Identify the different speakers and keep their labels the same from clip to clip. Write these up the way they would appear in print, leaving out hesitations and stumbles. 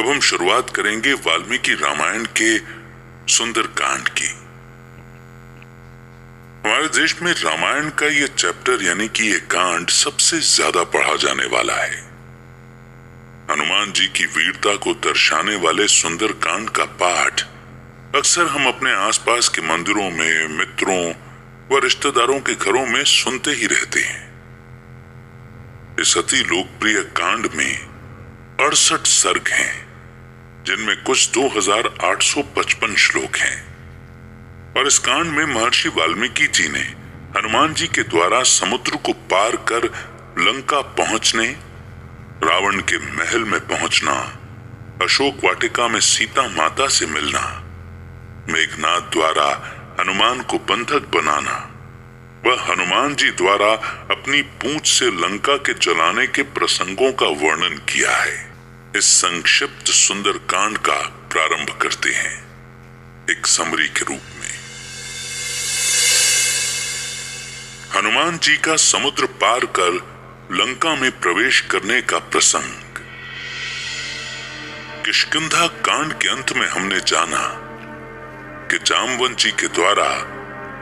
Speaker 1: अब हम शुरुआत करेंगे वाल्मीकि रामायण के सुंदरकांड की। हमारे देश में रामायण का ये चैप्टर यानी कि ये कांड सबसे ज्यादा पढ़ा जाने वाला है। हनुमान जी की वीरता को दर्शाने वाले सुंदरकांड का पाठ अक्सर हम अपने आसपास के मंदिरों में, मित्रों व रिश्तेदारों के घरों में सुनते ही रहते हैं। इस अति लोकप्रिय कांड में 68 सर्ग हैं, जिनमें कुछ 2855 श्लोक हैं। और इस कांड में महर्षि वाल्मीकि जी ने हनुमान जी के द्वारा समुद्र को पार कर लंका पहुंचने, रावण के महल में पहुंचना, अशोक वाटिका में सीता माता से मिलना, मेघनाद द्वारा हनुमान को बंधक बनाना व हनुमान जी द्वारा अपनी पूंछ से लंका के जलाने के प्रसंगों का वर्णन किया है। इस संक्षिप्त सुंदर कांड का प्रारंभ करते हैं एक समरी के रूप में। हनुमान जी का समुद्र पार कर लंका में प्रवेश करने का प्रसंग। किष्किंधा कांड के अंत में हमने जाना कि जामवंत जी के द्वारा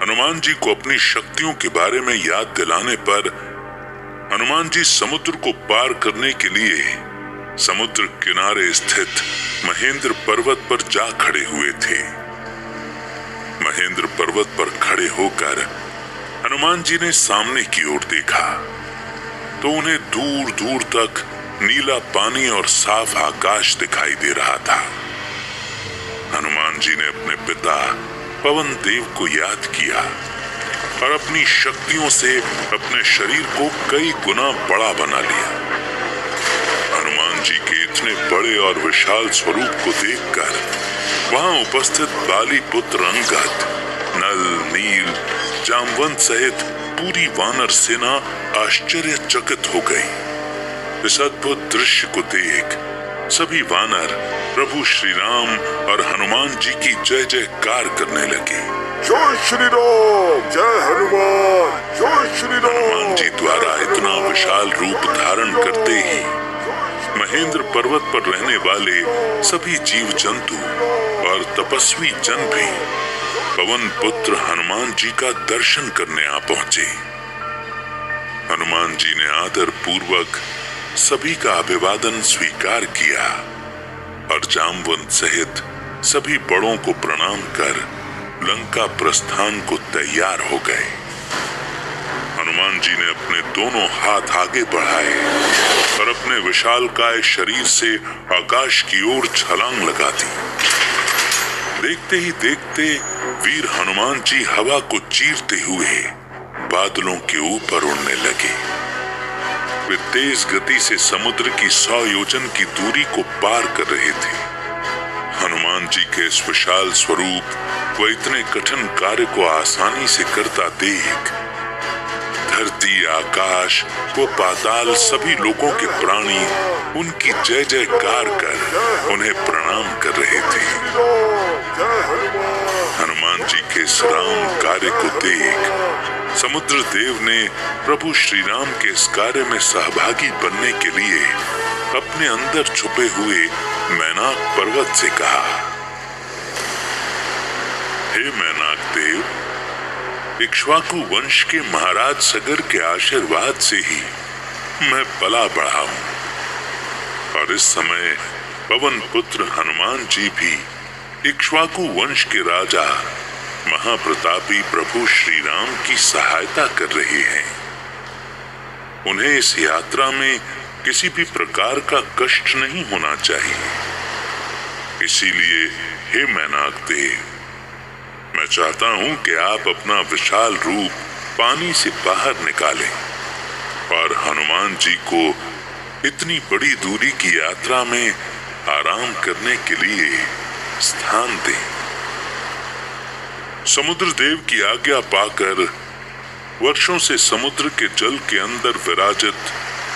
Speaker 1: हनुमान जी को अपनी शक्तियों के बारे में याद दिलाने पर हनुमान जी समुद्र को पार करने के लिए समुद्र किनारे स्थित महेंद्र पर्वत पर जा खड़े हुए थे। महेंद्र पर्वत पर खड़े होकर हनुमान जी ने सामने की ओर देखा तो उन्हें दूर दूर तक नीला पानी और साफ आकाश दिखाई दे रहा था। हनुमान जी ने अपने पिता पवन देव को याद किया और अपनी शक्तियों से अपने शरीर को कई गुना बड़ा बना लिया। हनुमान जी के इतने बड़े और विशाल स्वरूप को देखकर वहां उपस्थित बाली पुत्र अंगद, नल, नील, जामवंत सहित पूरी वानर सेना आश्चर्यचकित हो गई। इस अद्भुत दृश्य को देख सभी वानर प्रभु श्री राम और हनुमान जी की जय जयकार करने लगे।
Speaker 2: जय श्री राम, जय हनुमान, जय श्री राम।
Speaker 1: हनुमान जी द्वारा इतना विशाल रूप धारण करते ही महेंद्र पर्वत पर रहने वाले सभी जीव जंतु और तपस्वी जन भी पवन पुत्र हनुमान जी का दर्शन करने आ पहुंचे। हनुमान जी ने आदर पूर्वक सभी का अभिवादन स्वीकार किया और जामवंत सहित सभी बड़ों को प्रणाम कर लंका प्रस्थान को तैयार हो गए। हनुमान जी ने अपने दोनों हाथ आगे बढ़ाए और अपने विशालकाय शरीर से आकाश की ओर छलांग लगा दी। देखते ही देखते वीर हनुमान जी हवा को चीरते हुए बादलों के ऊपर उड़ने लगे। वे तेज गति से समुद्र की 100 योजन की दूरी को पार कर रहे थे। हनुमान जी के इस विशाल स्वरूप व इतने कठिन कार्य को आसानी से करता देख धरती, आकाश व पाताल सभी लोगों के प्राणी उनकी जय जयकार कर उन्हें प्रणाम कर रहे थे। हनुमान जी के इस राम कार्य को देख समुद्र देव ने प्रभु श्री राम के इस कार्य में सहभागी बनने के लिए अपने अंदर छुपे हुए मैनाक पर्वत से कहा, हे मैनाक देव, इक्ष्वाकु वंश के महाराज सगर के आशीर्वाद से ही मैं पला बढ़ा हूं और इस समय पवन पुत्र हनुमान जी भी इक्ष्वाकु वंश के राजा महाप्रतापी प्रभु श्री राम की सहायता कर रहे हैं। उन्हें इस यात्रा में किसी भी प्रकार का कष्ट नहीं होना चाहिए। इसीलिए हे मैनाक देव, मैं चाहता हूं कि आप अपना विशाल रूप पानी से बाहर निकालें और हनुमान जी को इतनी बड़ी दूरी की यात्रा में आराम करने के लिए स्थान दें। समुद्र देव की आज्ञा पाकर वर्षों से समुद्र के जल के अंदर विराजित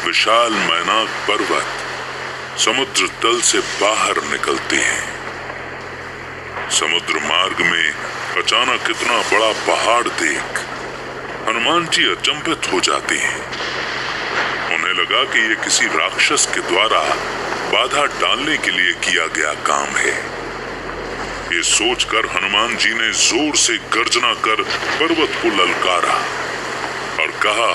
Speaker 1: विशाल मैनाक पर्वत समुद्र तल से बाहर निकलते हैं। समुद्र मार्ग में अचानक इतना बड़ा पहाड़ देख हनुमान जी अचंभित हो जाते हैं। उन्हें लगा कि ये किसी राक्षस के द्वारा बाधा डालने के लिए किया गया काम है। ये सोचकर हनुमान जी ने जोर से गर्जना कर पर्वत को ललकारा और कहा,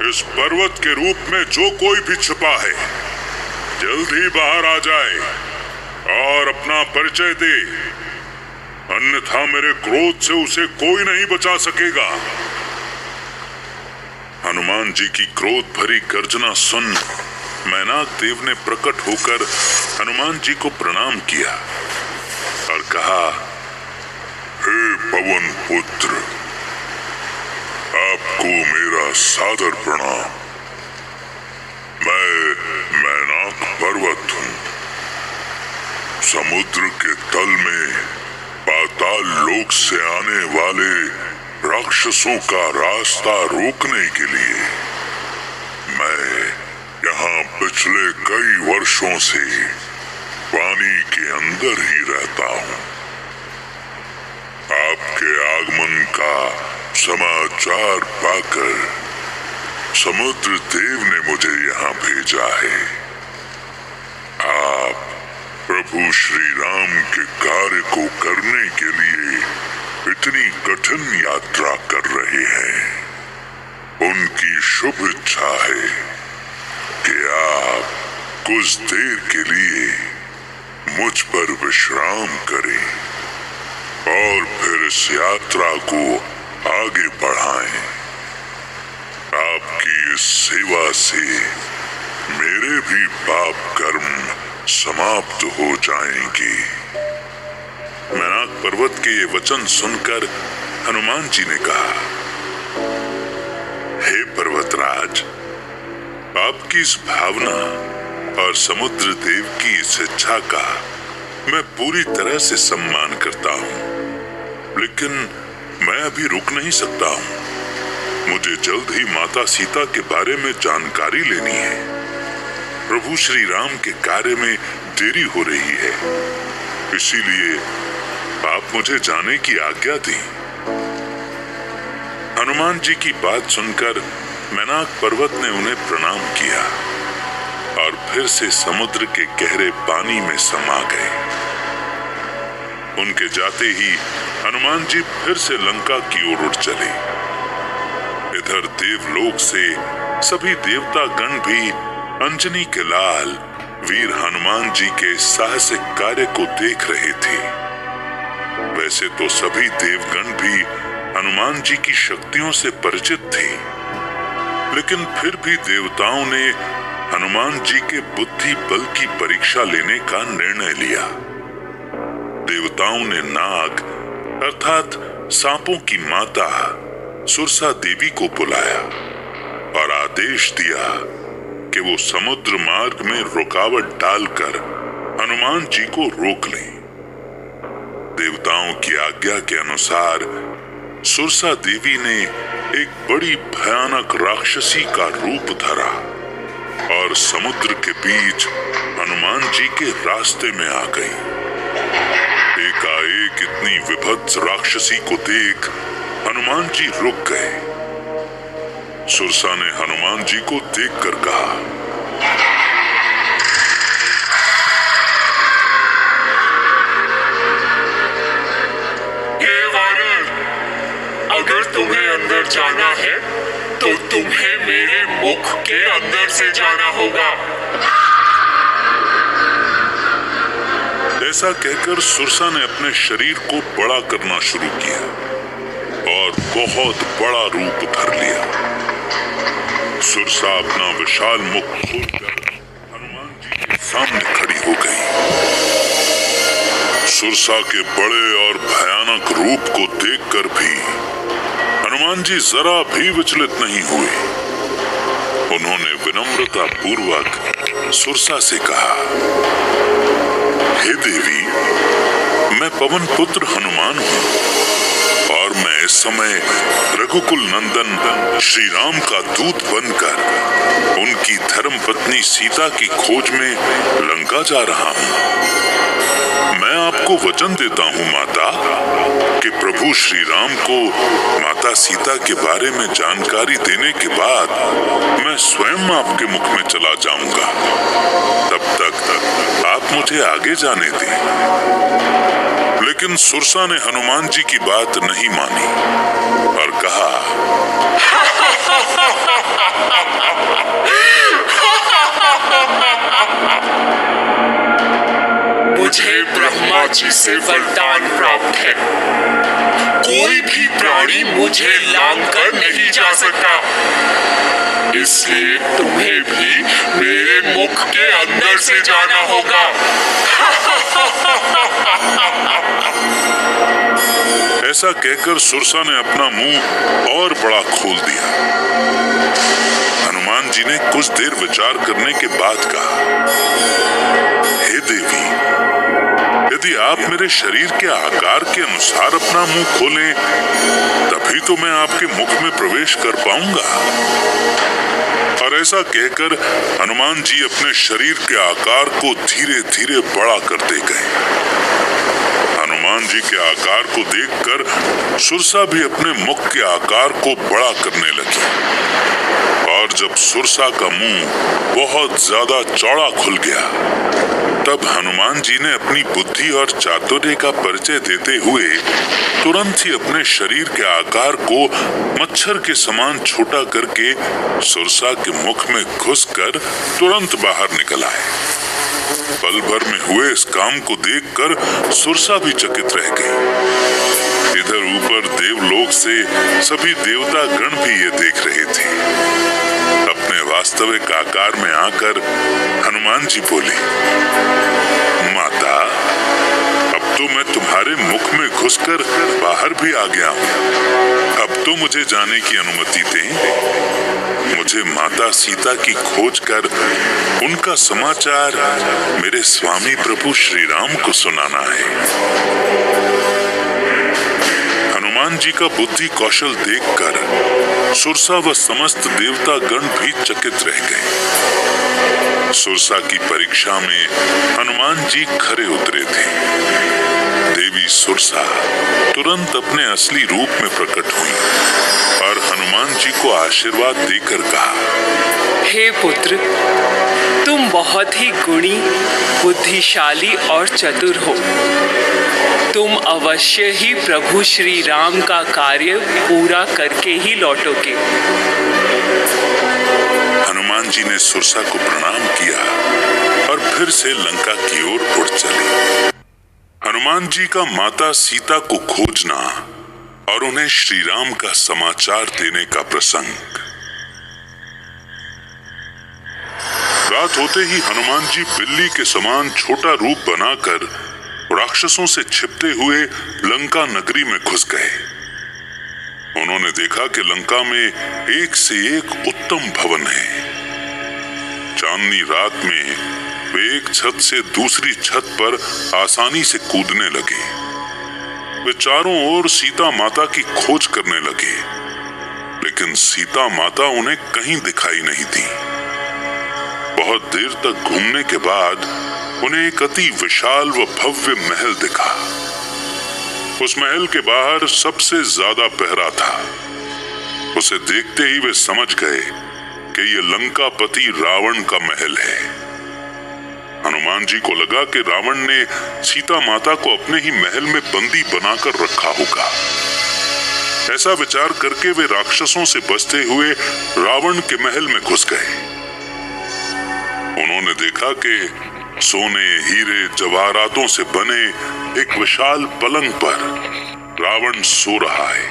Speaker 1: इस पर्वत के रूप में जो कोई भी छिपा है जल्द ही बाहर आ जाए और अपना परिचय दे, अन्यथा मेरे क्रोध से उसे कोई नहीं बचा सकेगा। हनुमान जी की क्रोध भरी गर्जना सुन मैनाक देव ने प्रकट होकर हनुमान जी को प्रणाम किया और कहा,
Speaker 2: हे पवन पुत्र, आपको मेरा सादर प्रणाम। मैं मैनाक पर्वत हूँ। समुद्र के तल में पाताल लोक से आने वाले राक्षसों का रास्ता रोकने के लिए मैं यहाँ पिछले कई वर्षों से पानी के अंदर ही रहता हूँ। आपके आगमन का समाचार पाकर समुद्र देव ने मुझे यहाँ भेजा है। आप प्रभु श्री राम के कार्य को करने के लिए इतनी कठिन यात्रा कर रहे हैं। उनकी शुभ इच्छा है कि आप कुछ देर के लिए मुझ पर विश्राम करें और फिर इस यात्रा को आगे बढ़ाएं। आपकी इस सेवा से मेरे भी पाप कर्म समाप्त हो जाएंगे।
Speaker 1: मैनाक पर्वत के ये वचन सुनकर हनुमान जी ने कहा, हे पर्वतराज, आपकी इस भावना और समुद्र देव की इस इच्छा का मैं पूरी तरह से सम्मान करता हूँ, लेकिन मैं अभी रुक नहीं सकता हूँ। मुझे जल्द ही माता सीता के बारे में जानकारी लेनी है। प्रभु श्री राम के कार्य में देरी हो रही है, इसीलिए आप मुझे जाने की आज्ञा दें। हनुमान जी की बात सुनकर मैनाक पर्वत ने उन्हें प्रणाम किया और फिर से समुद्र के गहरे पानी में समा गए। उनके जाते ही हनुमान जी फिर से लंका की ओर उठ चले। इधर देवलोक से सभी देवता गण भी अंजनी के लाल वीर हनुमान जी के साहसिक कार्य को देख रहे थे। वैसे तो सभी देवगण भी हनुमान जी की शक्तियों से परिचित थे, लेकिन फिर भी देवताओं ने हनुमान जी के बुद्धि बल की परीक्षा लेने का निर्णय लिया। देवताओं ने नाग अर्थात सांपों की माता सुरसा देवी को बुलाया और आदेश दिया कि वो समुद्र मार्ग में रुकावट डालकर हनुमान जी को रोक लें। देवताओं की आज्ञा के अनुसार सुरसा देवी ने एक बड़ी भयानक राक्षसी का रूप धरा और समुद्र के बीच हनुमान जी के रास्ते में आ गई। एकाएक इतनी विभत्स राक्षसी को देख हनुमान जी रुक गए। सुरसा ने हनुमान जी को देखकर कहा,
Speaker 3: हे वानर, अगर तुम्हें अंदर जाना है तो तुम्हें मेरे मुख के अंदर से जाना होगा।
Speaker 1: ऐसा कहकर सुरसा ने अपने शरीर को बड़ा करना शुरू किया और बहुत बड़ा रूप धर लिया। सुरसा अपना विशाल मुख खोलकर हनुमान जी के सामने खड़ी हो गई। सुरसा के बड़े और भयानक रूप को देखकर भी हनुमान जी जरा भी विचलित नहीं हुए। उन्होंने विनम्रता पूर्वक सुरसा से कहा, हे देवी, मैं पवन पुत्र हनुमान हूँ और मैं इस समय रघुकुल नंदन श्री राम का दूत बनकर उनकी धर्म पत्नी सीता की खोज में लंका जा रहा हूँ। मैं आपको वचन देता हूँ माता कि प्रभु श्री राम को माता सीता के बारे में जानकारी देने के बाद मैं स्वयं आपके मुख में चला जाऊंगा। तब तक आप मुझे आगे जाने दें। लेकिन सुरसा ने हनुमान जी की बात नहीं मानी और कहा,
Speaker 3: मुझे ब्रह्मा जी से वरदान प्राप्त है, कोई भी प्राणी मुझे लांघकर नहीं जा सकता, इसलिए तुम्हें भी मेरे मुख के अंदर से जाना होगा।
Speaker 1: ऐसा कहकर सुरसा ने अपना मुंह और बड़ा खोल दिया। हनुमान जी ने कुछ देर विचार करने के बाद कहा, हे देवी, यदि आप मेरे शरीर के आकार के अनुसार अपना मुंह खोलें तभी तो मैं आपके मुख में प्रवेश कर पाऊंगा। और ऐसा कहकर हनुमान जी अपने शरीर के आकार को धीरे धीरे बड़ा करते गए। हनुमान जी के आकार को देखकर सुरसा भी अपने मुख के आकार को बड़ा करने लगी। और जब सुरसा का मुंह बहुत ज्यादा चौड़ा खुल गया तब हनुमान जी ने अपनी बुद्धि और चातुर्य का परिचय देते हुए तुरंत ही अपने शरीर के आकार को मच्छर के समान छोटा करके सुरसा के मुख में घुसकर तुरंत बाहर निकल आए। पल भर में हुए इस काम को देखकर सुरसा भी चकित रह गई। इधर ऊपर देवलोक से सभी देवता गण भी ये देख रहे थे। अपने वास्तविक आकार में आकर हनुमान जी बोले, माता, अब तो मैं तुम्हारे मुख में घुसकर बाहर भी आ गया हूँ। अब तो मुझे जाने की अनुमति दें। मुझे माता सीता की खोज कर उनका समाचार मेरे स्वामी प्रभु श्री राम को सुनाना है। हनुमान जी का बुद्धि कौशल देखकर सुरसा व समस्त देवता गण भी चकित रह गए। सुरसा की परीक्षा में हनुमान जी खरे उतरे थे। देवी सुरसा तुरंत अपने असली रूप में प्रकट हुई और हनुमान जी को आशीर्वाद देकर कहा,
Speaker 4: हे पुत्र, तुम बहुत ही गुणी, बुद्धिशाली और चतुर हो। तुम अवश्य ही प्रभु श्री राम का कार्य पूरा करके ही लौटोगे।
Speaker 1: हनुमान जी ने सुरसा को प्रणाम किया और फिर से लंका की ओर उड़ चले। हनुमान जी का माता सीता को खोजना और उन्हें श्री राम का समाचार देने का प्रसंग। रात होते ही हनुमान जी बिल्ली के समान छोटा रूप बनाकर राक्षसों से छिपते हुए लंका नगरी में घुस गए। उन्होंने देखा कि लंका में एक से एक उत्तम भवन है। चांदनी रात में वे एक छत से दूसरी छत पर आसानी से कूदने लगे। वे चारों ओर सीता माता की खोज करने लगे, लेकिन सीता माता उन्हें कहीं दिखाई नहीं दी। बहुत देर तक घूमने के बाद उन्हें एक अति विशाल व भव्य महल दिखा। उस महल के बाहर सबसे ज्यादा पहरा था। उसे देखते ही वे समझ गए कि ये लंकापति रावण का महल है। हनुमान जी को लगा कि रावण ने सीता माता को अपने ही महल में बंदी बनाकर रखा होगा। ऐसा विचार करके वे राक्षसों से बचते हुए रावण के महल में घुस गए। उन्होंने देखा कि सोने, हीरे, जवाहरातों से बने एक विशाल पलंग पर रावण सो रहा है।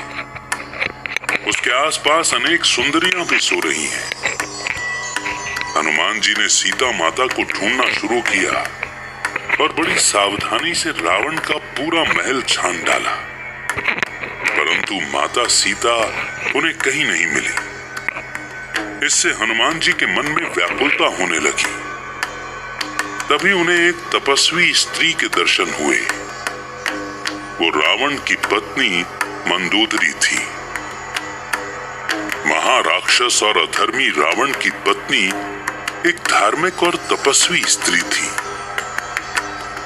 Speaker 1: उसके आसपास अनेक सुंदरियां भी सो रही हैं। हनुमान जी ने सीता माता को ढूंढना शुरू किया और बड़ी सावधानी से रावण का पूरा महल छान डाला, परंतु माता सीता उन्हें कहीं नहीं मिली। इससे हनुमान जी के मन में व्याकुलता होने लगी। तभी उन्हें एक तपस्वी स्त्री के दर्शन हुए। वो रावण की पत्नी मंदोदरी थी। महाराक्षस और अधर्मी रावण की पत्नी एक धार्मिक और तपस्वी स्त्री थी।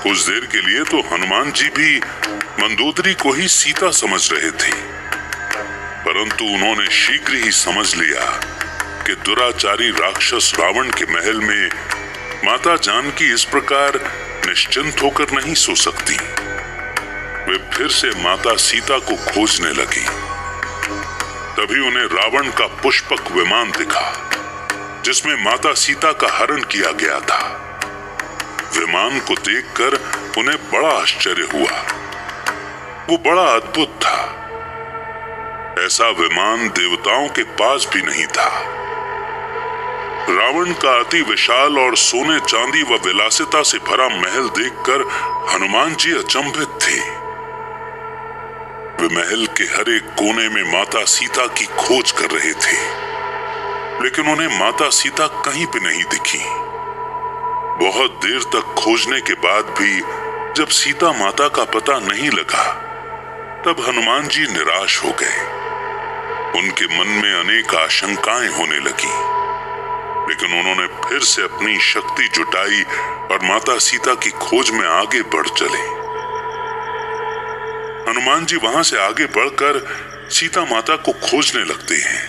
Speaker 1: कुछ देर के लिए तो हनुमान जी भी मंदोदरी को ही सीता समझ रहे थे, परंतु उन्होंने शीघ्र ही समझ लिया कि दुराचारी राक्षस रावण के महल में माता जानकी इस प्रकार निश्चिंत होकर नहीं सो सकती। वे फिर से माता सीता को खोजने लगी। तभी उन्हें रावण का पुष्पक विमान दिखा, जिसमें माता सीता का हरण किया गया था। विमान को देखकर उन्हें बड़ा आश्चर्य हुआ। वो बड़ा अद्भुत था। ऐसा विमान देवताओं के पास भी नहीं था। रावण का अति विशाल और सोने चांदी व विलासिता से भरा महल देखकर हनुमान जी अचंभित थे। वे महल के हर एक कोने में माता सीता की खोज कर रहे थे, लेकिन उन्हें माता सीता कहीं भी नहीं दिखी। बहुत देर तक खोजने के बाद भी जब सीता माता का पता नहीं लगा, तब हनुमान जी निराश हो गए। उनके मन में अनेक आशंकाएं होने लगी, लेकिन उन्होंने फिर से अपनी शक्ति जुटाई और माता सीता की खोज में आगे बढ़ चले। हनुमान जी वहां से आगे बढ़कर सीता माता को खोजने लगते हैं।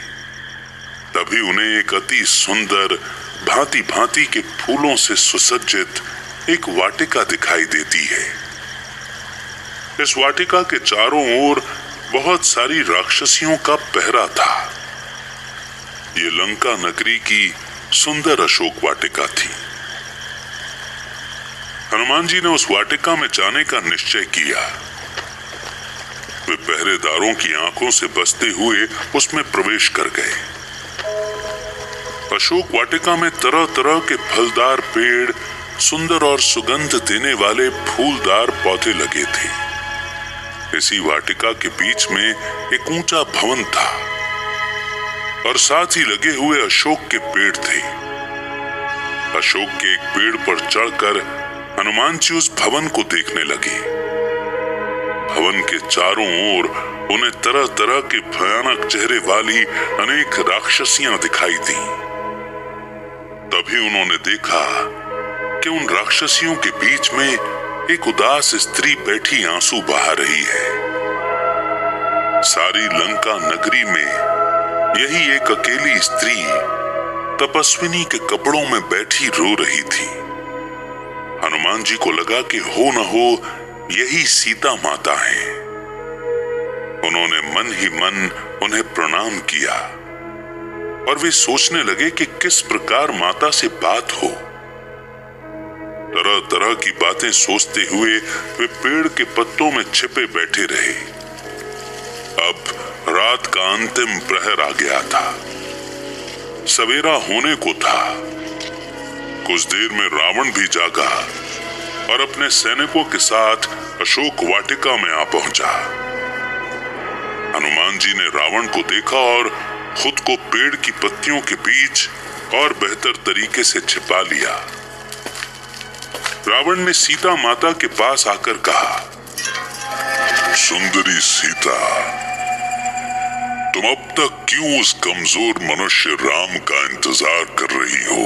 Speaker 1: तभी उन्हें एक अति सुंदर भांति भांति के फूलों से सुसज्जित एक वाटिका दिखाई देती है। इस वाटिका के चारों ओर बहुत सारी राक्षसियों का पहरा था। ये लंका नगरी की सुंदर अशोक वाटिका थी। हनुमान जी ने उस वाटिका में जाने का निश्चय किया। वे पहरेदारों की आंखों से बचते हुए उसमें प्रवेश कर गए। अशोक वाटिका में तरह तरह के फलदार पेड़, सुंदर और सुगंध देने वाले फूलदार पौधे लगे थे। इसी वाटिका के बीच में एक ऊंचा भवन था और साथ ही लगे हुए अशोक के पेड़ थे। अशोक के एक पेड़ पर चढ़कर हनुमान जी उस भवन को देखने लगे। भवन के चारों ओर उन्हें तरह तरह के भयानक चेहरे वाली अनेक राक्षसियां दिखाई दी। तभी उन्होंने देखा कि उन राक्षसियों के बीच में एक उदास स्त्री बैठी आंसू बहा रही है। सारी लंका नगरी में यही एक अकेली स्त्री तपस्विनी के कपड़ों में बैठी रो रही थी। हनुमान जी को लगा कि हो न हो यही सीता माता है। उन्होंने मन ही मन उन्हें प्रणाम किया और वे सोचने लगे कि किस प्रकार माता से बात हो। तरह तरह की बातें सोचते हुए वे पेड़ के पत्तों में छिपे बैठे रहे। अब रात का अंतिम प्रहर आ गया था। सवेरा होने को था। कुछ देर में रावण भी जागा और अपने सैनिकों के साथ अशोक वाटिका में आ पहुंचा। हनुमान जी ने रावण को देखा और खुद को पेड़ की पत्तियों के बीच और बेहतर तरीके से छिपा लिया। रावण ने सीता माता के पास आकर कहा,
Speaker 2: सुंदरी सीता, तुम अब तक क्यों उस कमजोर मनुष्य राम का इंतजार कर रही हो?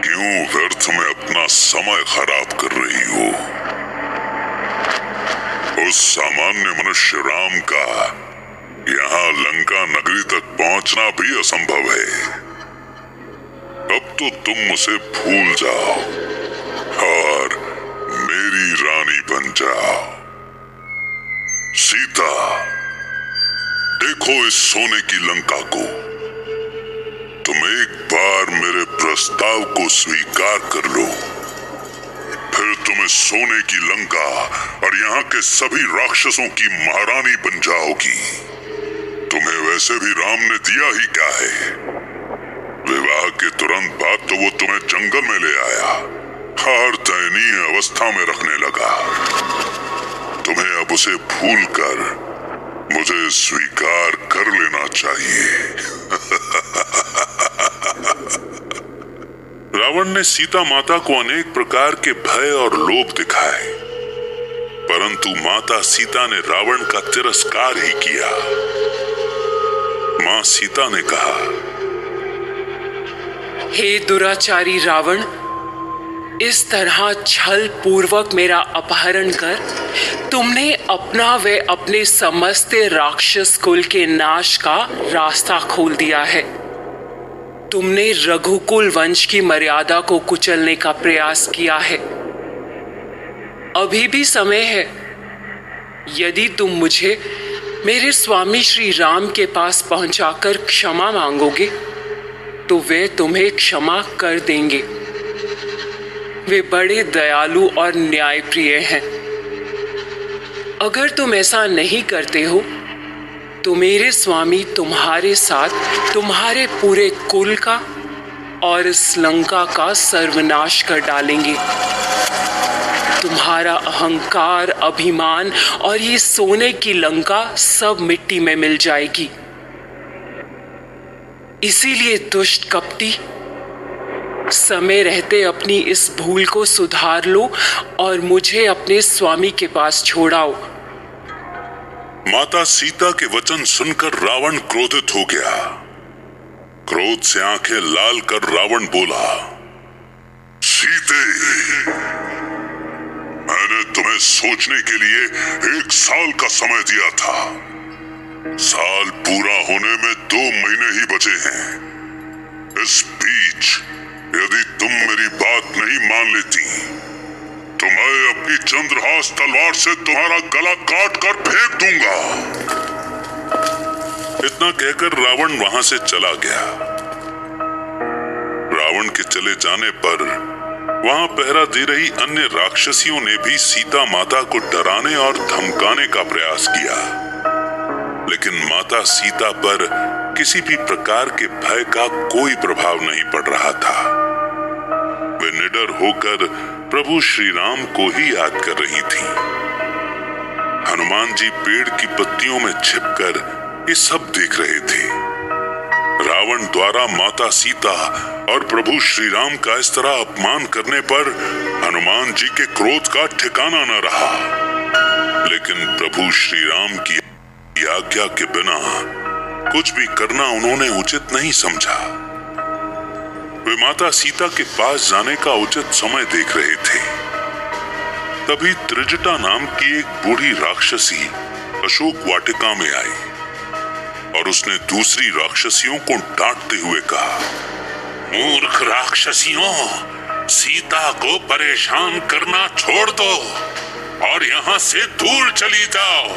Speaker 2: क्यों व्यर्थ में अपना समय खराब कर रही हो? उस सामान्य मनुष्य राम का यहाँ लंका नगरी तक पहुंचना भी असंभव है। अब तो तुम उसे भूल जाओ और मेरी रानी बन जाओ। सीता, देखो इस सोने की लंका को। तुम एक बार मेरे प्रस्ताव को स्वीकार कर लो, फिर तुम इस सोने की लंका और यहाँ के सभी राक्षसों की महारानी बन जाओगी। तुम्हें वैसे भी राम ने दिया ही क्या है? विवाह के तुरंत बाद तो वो तुम्हें जंगल में ले आया और दयनीय अवस्था में रखने लगा। तुम्हें अब उसे भूलकर मुझे स्वीकार कर लेना चाहिए।
Speaker 1: रावण ने सीता माता को अनेक प्रकार के भय और लोभ दिखाए, परंतु माता सीता ने रावण का तिरस्कार ही किया। मां सीता ने कहा,
Speaker 4: हे दुराचारी रावण, इस तरह छल पूर्वक मेरा अपहरण कर तुमने अपना व अपने समस्त राक्षस कुल के नाश का रास्ता खोल दिया है। तुमने रघुकुल वंश की मर्यादा को कुचलने का प्रयास किया है। अभी भी समय है। यदि तुम मुझे मेरे स्वामी श्री राम के पास पहुंचाकर क्षमा मांगोगे तो वे तुम्हें क्षमा कर देंगे। वे बड़े दयालु और न्यायप्रिय हैं। अगर तुम ऐसा नहीं करते हो तो मेरे स्वामी तुम्हारे साथ तुम्हारे पूरे कुल का और इस लंका का सर्वनाश कर डालेंगे। तुम्हारा अहंकार, अभिमान और ये सोने की लंका सब मिट्टी में मिल जाएगी। इसीलिए दुष्ट कपटी, समय रहते अपनी इस भूल को सुधार लो और मुझे अपने स्वामी के पास छोड़ाओ।
Speaker 1: माता सीता के वचन सुनकर रावण क्रोधित हो गया। क्रोध से आंखें लाल कर रावण बोला,
Speaker 2: सीते, मैंने तुम्हें सोचने के लिए 1 साल का समय दिया था। साल पूरा होने में 2 महीने ही बचे हैं। इस बीच यदि तुम मेरी बात नहीं मान लेती तो मैं अपनी चंद्रहास तलवार से तुम्हारा गला काट कर फेंक दूंगा।
Speaker 1: इतना कहकर रावण वहां से चला गया। रावण के चले जाने पर वहां पहरा दे रही अन्य राक्षसियों ने भी सीता माता को डराने और धमकाने का प्रयास किया, लेकिन माता सीता पर किसी भी प्रकार के भय का कोई प्रभाव नहीं पड़ रहा था। वे निडर होकर प्रभु श्री राम को ही याद कर रही थीं। हनुमान जी पेड़ की पत्तियों में छिपकर ये सब देख रहे थे। रावण द्वारा माता सीता और प्रभु श्री राम का इस तरह अपमान करने पर हनुमान जी के क्रोध का ठिकाना न रहा, लेकिन प्रभु श्री राम की आज्ञा के बिना कुछ भी करना उन्होंने उचित नहीं समझा। वे माता सीता के पास जाने का उचित समय देख रहे थे। तभी त्रिजटा नाम की एक बूढ़ी राक्षसी अशोक वाटिका में आई और उसने दूसरी राक्षसियों को डांटते हुए कहा, मूर्ख राक्षसियों, सीता को परेशान करना छोड़ दो और यहाँ से दूर चली जाओ।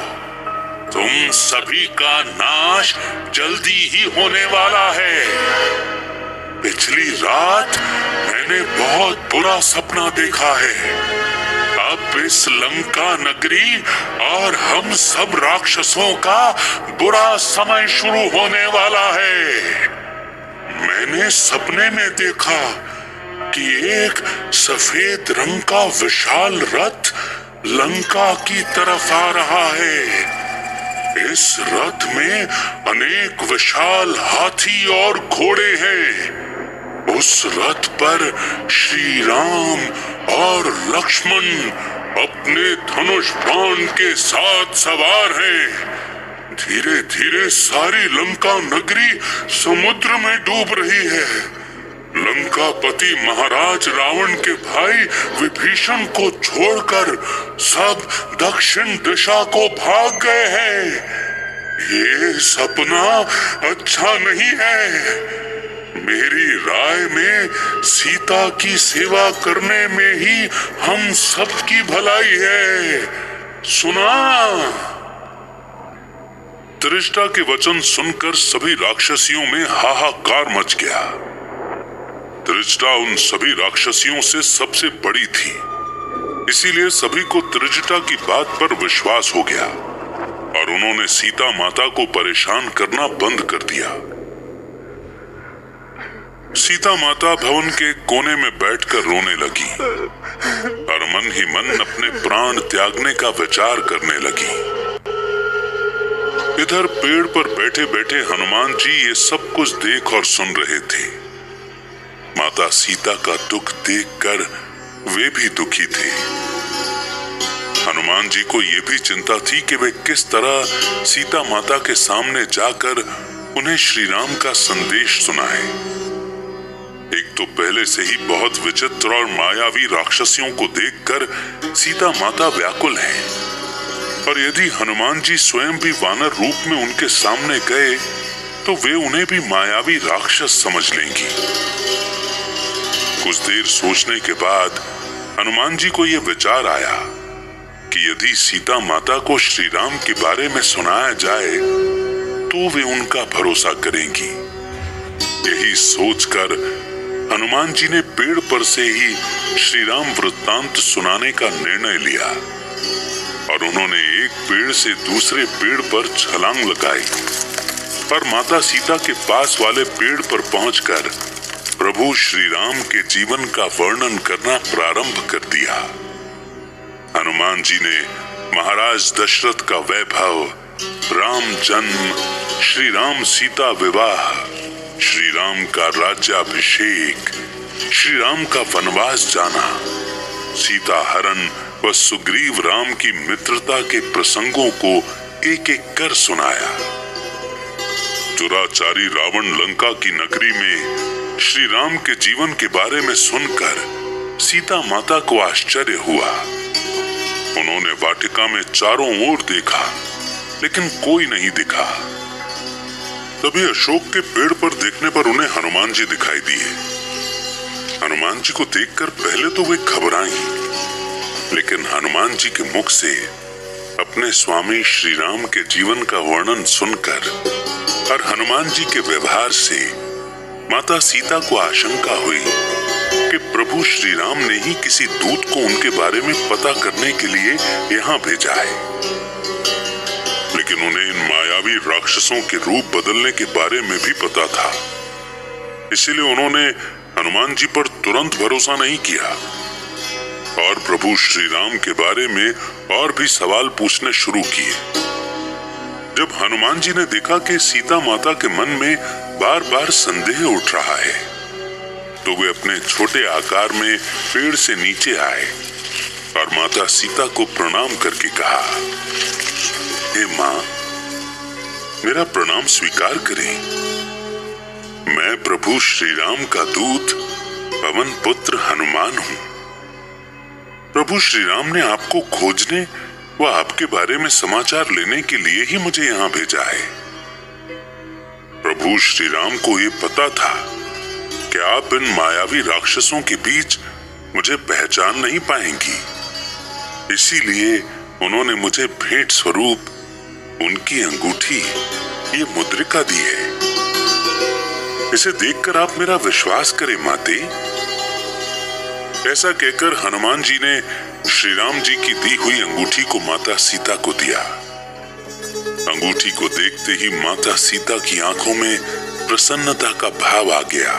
Speaker 1: तुम सभी का नाश जल्दी ही होने वाला है। पिछली रात मैंने बहुत बुरा सपना देखा है। अब इस लंका नगरी और हम सब राक्षसों का बुरा समय शुरू होने वाला है। मैंने सपने में देखा कि एक सफेद रंग का विशाल रथ लंका की तरफ आ रहा है। इस रथ में अनेक विशाल हाथी और घोड़े हैं। उस रथ पर श्री राम और लक्ष्मण अपने धनुष बाण के साथ सवार हैं। धीरे धीरे सारी लंका नगरी समुद्र में डूब रही है। लंकापति महाराज रावण के भाई विभीषण को छोड़कर सब दक्षिण दिशा को भाग गए हैं। ये सपना अच्छा नहीं है। मेरी राय में सीता की सेवा करने में ही हम सबकी भलाई है। सुना? त्रिजटा के वचन सुनकर सभी राक्षसियों में हाहाकार मच गया। त्रिजटा उन सभी राक्षसियों से सबसे बड़ी थी, इसीलिए सभी को त्रिजटा की बात पर विश्वास हो गया और उन्होंने सीता माता को परेशान करना बंद कर दिया। सीता माता भवन के कोने में बैठकर रोने लगी और मन ही मन अपने प्राण त्यागने का विचार करने लगी। इधर पेड़ पर बैठे बैठे हनुमान जी ये सब कुछ देख और सुन रहे थे। माता सीता का दुख देखकर वे भी दुखी थे। हनुमान जी को ये भी चिंता थी कि वे किस तरह सीता माता के सामने जाकर उन्हें श्री राम का संदेश सुनाएं। एक तो पहले से ही बहुत विचित्र और मायावी राक्षसियों को देखकर सीता माता व्याकुल हैं, और यदि हनुमान जी स्वयं भी वानर रूप में उनके सामने गए तो वे उन्हें भी मायावी राक्षस समझ लेंगी। कुछ देर सोचने के बाद हनुमान जी को यह विचार आया कि यदि सीता माता को श्री राम के बारे में सुनाया जाए तो वे उनका भरोसा करेंगी। यही सोचकर हनुमान जी ने पेड़ पर से ही श्री राम वृत्तांत सुनाने का निर्णय लिया और उन्होंने एक पेड़ से दूसरे पेड़ पर छलांग लगाई और माता सीता के पास वाले पेड़ पर पहुंचकर प्रभु श्री राम के जीवन का वर्णन करना प्रारंभ कर दिया। हनुमान जी ने महाराज दशरथ का वैभव, राम जन्म, श्री राम सीता विवाह, श्री राम का राज्याभिषेक, श्री राम का वनवास जाना, सीता हरण व सुग्रीव राम की मित्रता के प्रसंगों को एक एक कर सुनाया। दुराचारी रावण लंका की नगरी में श्री राम के जीवन के बारे में सुनकर सीता माता को आश्चर्य हुआ। उन्होंने वाटिका में चारों ओर देखा लेकिन कोई नहीं दिखा। तभी अशोक के पेड़ पर देखने पर उन्हें हनुमान जी दिखाई दिए। हनुमान जी को देखकर पहले तो वे घबराई, लेकिन हनुमान जी के मुख से अपने स्वामी श्री राम के जीवन का वर्णन सुनकर और हनुमान जी के व्यवहार से माता सीता को आशंका हुई कि प्रभु श्री राम ने ही किसी दूत को उनके बारे में पता करने के लिए यहाँ भेजा है। लेकिन उन्हें इन मायावी राक्षसों के रूप बदलने के बारे में भी पता था, इसीलिए उन्होंने हनुमान जी पर तुरंत भरोसा नहीं किया और प्रभु श्री राम के बारे में और भी सवाल पूछने शुरू किए। जब हनुमान जी ने देखा कि सीता माता के मन में बार बार संदेह उठ रहा है, तो वे अपने छोटे आकार में पेड़ से नीचे आए और माता सीता को प्रणाम करके कहा, हे मां, मेरा प्रणाम स्वीकार करें। मैं प्रभु श्री राम का दूत पवन पुत्र हनुमान हूं। प्रभु श्री राम ने आपको खोजने व आपके बारे में समाचार लेने के लिए ही मुझे यहाँ भेजा है। प्रभु श्री राम को ये पता था कि आप इन मायावी राक्षसों के बीच मुझे पहचान नहीं पाएंगी, इसीलिए उन्होंने मुझे भेंट स्वरूप उनकी अंगूठी, ये मुद्रिका दी है। इसे देखकर आप मेरा विश्वास करें माते। ऐसा कहकर हनुमान जी ने श्री राम जी की दी हुई अंगूठी को माता सीता को दिया। अंगूठी को देखते ही माता सीता की आंखों में प्रसन्नता का भाव आ गया।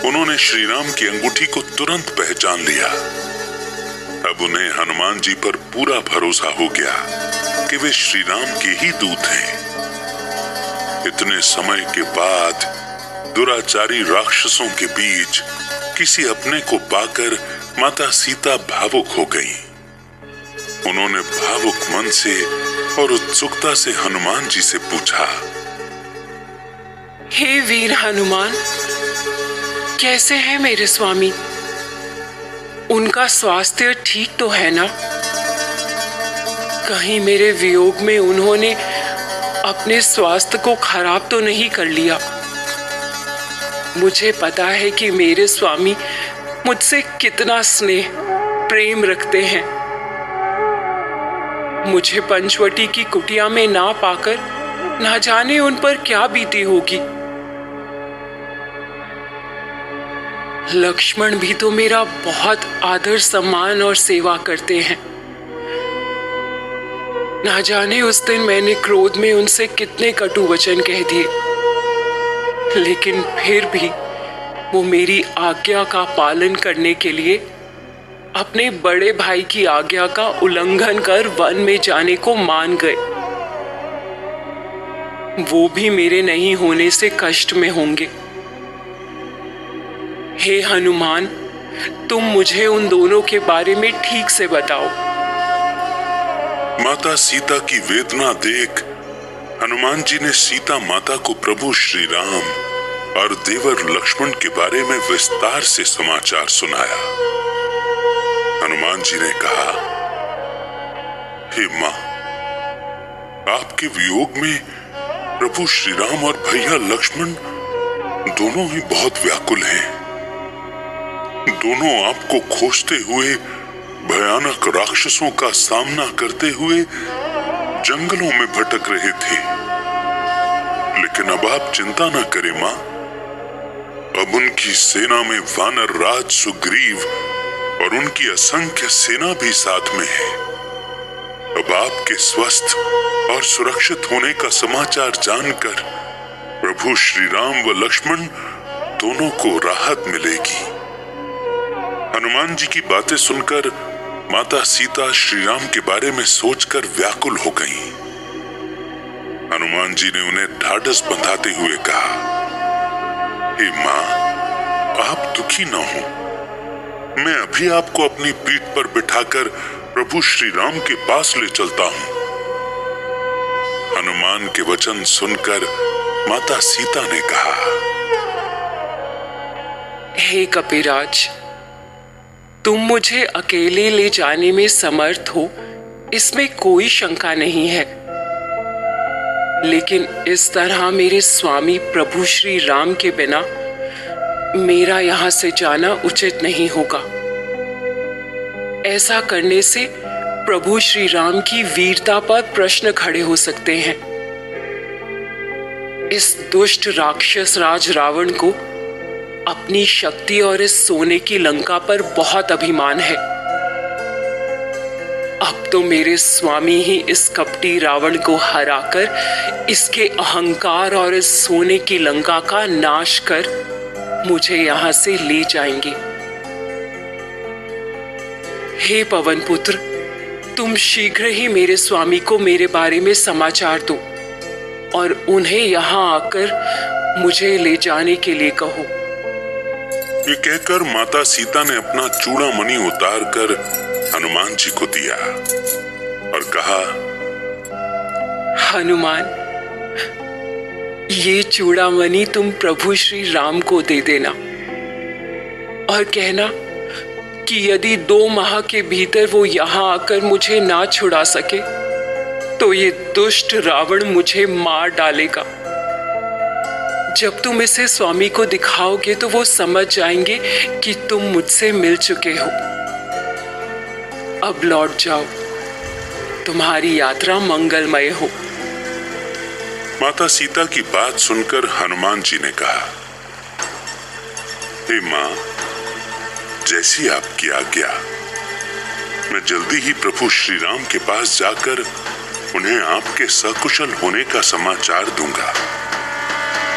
Speaker 1: उन्होंने श्री राम की अंगूठी को तुरंत पहचान लिया। अब उन्हें हनुमान जी पर पूरा भरोसा हो गया कि वे श्री राम के ही दूत हैं। इतने समय के बाद दुराचारी राक्षसों के बीच किसी अपने को पाकर माता सीता भावुक हो गई। उन्होंने भावुक मन से और उत्सुकता से हनुमान जी से पूछा,
Speaker 4: हे वीर हनुमान, कैसे हैं मेरे स्वामी? उनका स्वास्थ्य ठीक तो है ना? कहीं मेरे वियोग में उन्होंने अपने स्वास्थ्य को खराब तो नहीं कर लिया? मुझे पता है कि मेरे स्वामी मुझसे कितना स्नेह प्रेम रखते हैं। मुझे पंचवटी की कुटिया में ना पाकर ना जाने उन पर क्या बीती होगी। लक्ष्मण भी तो मेरा बहुत आदर सम्मान और सेवा करते हैं। ना जाने उस दिन मैंने क्रोध में उनसे कितने कटु वचन कह दिए, लेकिन फिर भी वो मेरी आज्ञा का पालन करने के लिए अपने बड़े भाई की आज्ञा का उल्लंघन कर वन में जाने को मान गए। वो भी मेरे नहीं होने से कष्ट में होंगे। हे हनुमान, तुम मुझे उन दोनों के बारे में ठीक से बताओ।
Speaker 1: माता सीता की वेदना देख हनुमान जी ने सीता माता को प्रभु श्री राम और देवर लक्ष्मण के बारे में विस्तार से समाचार सुनाया। हनुमान जी ने कहा, हे मां, आपके वियोग में प्रभु श्री राम और भैया लक्ष्मण दोनों ही बहुत व्याकुल हैं। दोनों आपको खोजते हुए भयानक राक्षसों का सामना करते हुए जंगलों में भटक रहे थे। लेकिन अब आप चिंता न करें मां, अब उनकी सेना में वानर राज सुग्रीव और उनकी असंख्य सेना भी साथ में है। अब आपके स्वस्थ और सुरक्षित होने का समाचार जानकर प्रभु श्री राम व लक्ष्मण दोनों को राहत मिलेगी। हनुमान जी की बातें सुनकर माता सीता श्री राम के बारे में सोचकर व्याकुल हो गईं। हनुमान जी ने उन्हें ढाढ़स बंधाते हुए कहा, हे मां, आप दुखी न हो। मैं अभी आपको अपनी पीठ पर बिठाकर प्रभु श्री राम के पास ले चलता हूं। हनुमान के वचन सुनकर माता सीता ने कहा,
Speaker 4: हे कपिराज, तुम मुझे अकेले ले जाने में समर्थ हो, इसमें कोई शंका नहीं है। लेकिन इस तरह मेरे स्वामी प्रभु श्री राम के बिना मेरा यहां से जाना उचित नहीं होगा। ऐसा करने से प्रभु श्री राम की वीरता पर प्रश्न खड़े हो सकते हैं। इस दुष्ट राक्षस राज रावण को अपनी शक्ति और इस सोने की लंका पर बहुत अभिमान है। अब तो मेरे स्वामी ही इस कपटी रावण को हराकर इसके अहंकार और इस सोने की लंका का नाश कर मुझे यहां से ले जाएंगे। हे पवन पुत्र, तुम शीघ्र ही मेरे स्वामी को मेरे बारे में समाचार दो और उन्हें यहां आकर मुझे ले जाने के लिए कहो।
Speaker 1: ये कहकर माता सीता ने अपना चूड़ामणि उतारकर हनुमान जी को दिया और कहा,
Speaker 4: हनुमान, ये चूड़ामणि तुम प्रभु श्री राम को दे देना और कहना कि यदि 2 माह के भीतर वो यहां आकर मुझे ना छुड़ा सके तो ये दुष्ट रावण मुझे मार डालेगा। जब तुम इसे स्वामी को दिखाओगे तो वो समझ जाएंगे कि तुम मुझसे मिल चुके हो। अब लौट जाओ, तुम्हारी यात्रा मंगलमय हो।
Speaker 1: माता सीता की बात सुनकर हनुमान जी ने कहा, हे मां, जैसी आपकी आज्ञा। मैं जल्दी ही प्रभु श्री राम के पास जाकर उन्हें आपके सकुशल होने का समाचार दूंगा।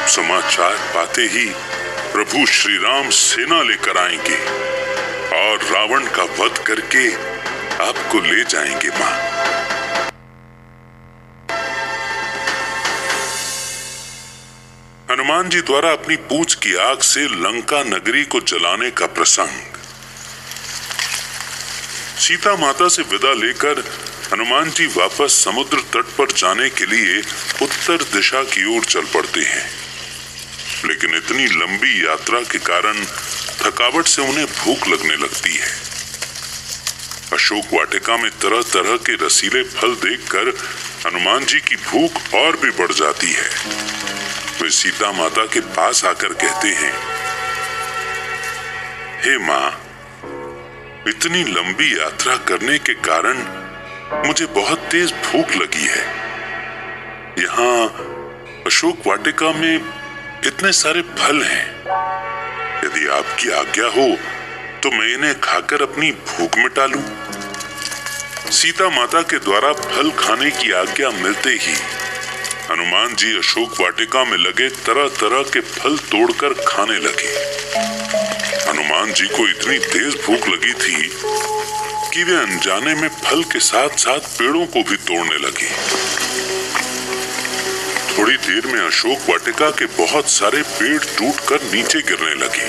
Speaker 1: समाचार पाते ही प्रभु श्री राम सेना लेकर आएंगे और रावण का वध करके आपको ले जाएंगे मां। हनुमान जी द्वारा अपनी पूंछ की आग से लंका नगरी को जलाने का प्रसंग। सीता माता से विदा लेकर हनुमान जी वापस समुद्र तट पर जाने के लिए उत्तर दिशा की ओर चल पड़ते हैं। लेकिन इतनी लंबी यात्रा के कारण थकावट से उन्हें भूख लगने लगती है। अशोक वाटिका में तरह तरह के रसीले फल देखकर हनुमान जी की भूख और भी बढ़ जाती है। वे सीता माता के पास आकर कहते हैं, हे मां, इतनी लंबी यात्रा करने के कारण मुझे बहुत तेज भूख लगी है। यहाँ अशोक वाटिका में इतने सारे फल हैं। यदि आपकी आज्ञा हो तो मैं इन्हें खाकर अपनी भूख मिटा लूं। सीता माता के द्वारा फल खाने की आज्ञा मिलते ही हनुमान जी अशोक वाटिका में लगे तरह तरह के फल तोड़कर खाने लगे। हनुमान जी को इतनी तेज भूख लगी थी कि वे अनजाने में फल के साथ साथ पेड़ों को भी तोड़ने लगे। थोड़ी देर में अशोक वाटिका के बहुत सारे पेड़ टूटकर नीचे गिरने लगे।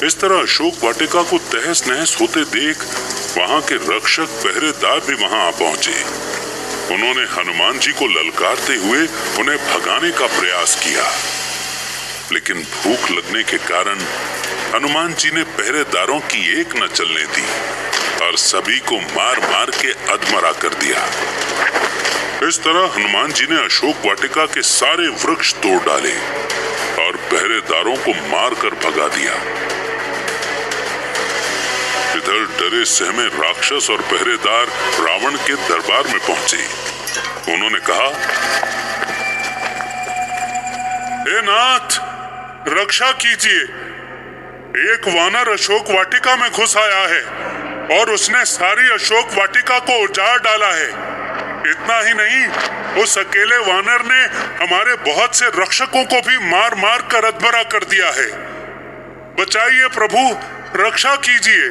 Speaker 1: इस तरह अशोक वाटिका को तहस नहस होते देख वहां के रक्षक पहरेदार भी वहां आ पहुंचे। उन्होंने हनुमान जी को ललकारते हुए उन्हें भगाने का प्रयास किया, लेकिन भूख लगने के कारण हनुमान जी ने पहरेदारों की एक न चलने दी और सभी को मार मार के अधमरा कर दिया। इस तरह हनुमान जी ने अशोक वाटिका के सारे वृक्ष तोड़ डाले और पहरेदारों को मारकर भगा दिया। इधर डरे सहमे राक्षस और पहरेदार रावण के दरबार में पहुंचे। उन्होंने कहा, हे नाथ, रक्षा कीजिए। एक वानर अशोक वाटिका में घुस आया है और उसने सारी अशोक वाटिका को उजाड़ डाला है। इतना ही नहीं, उस अकेले वानर ने हमारे बहुत से रक्षकों को भी मार मार कर अधमरा कर दिया है। बचाइए प्रभु, रक्षा कीजिए।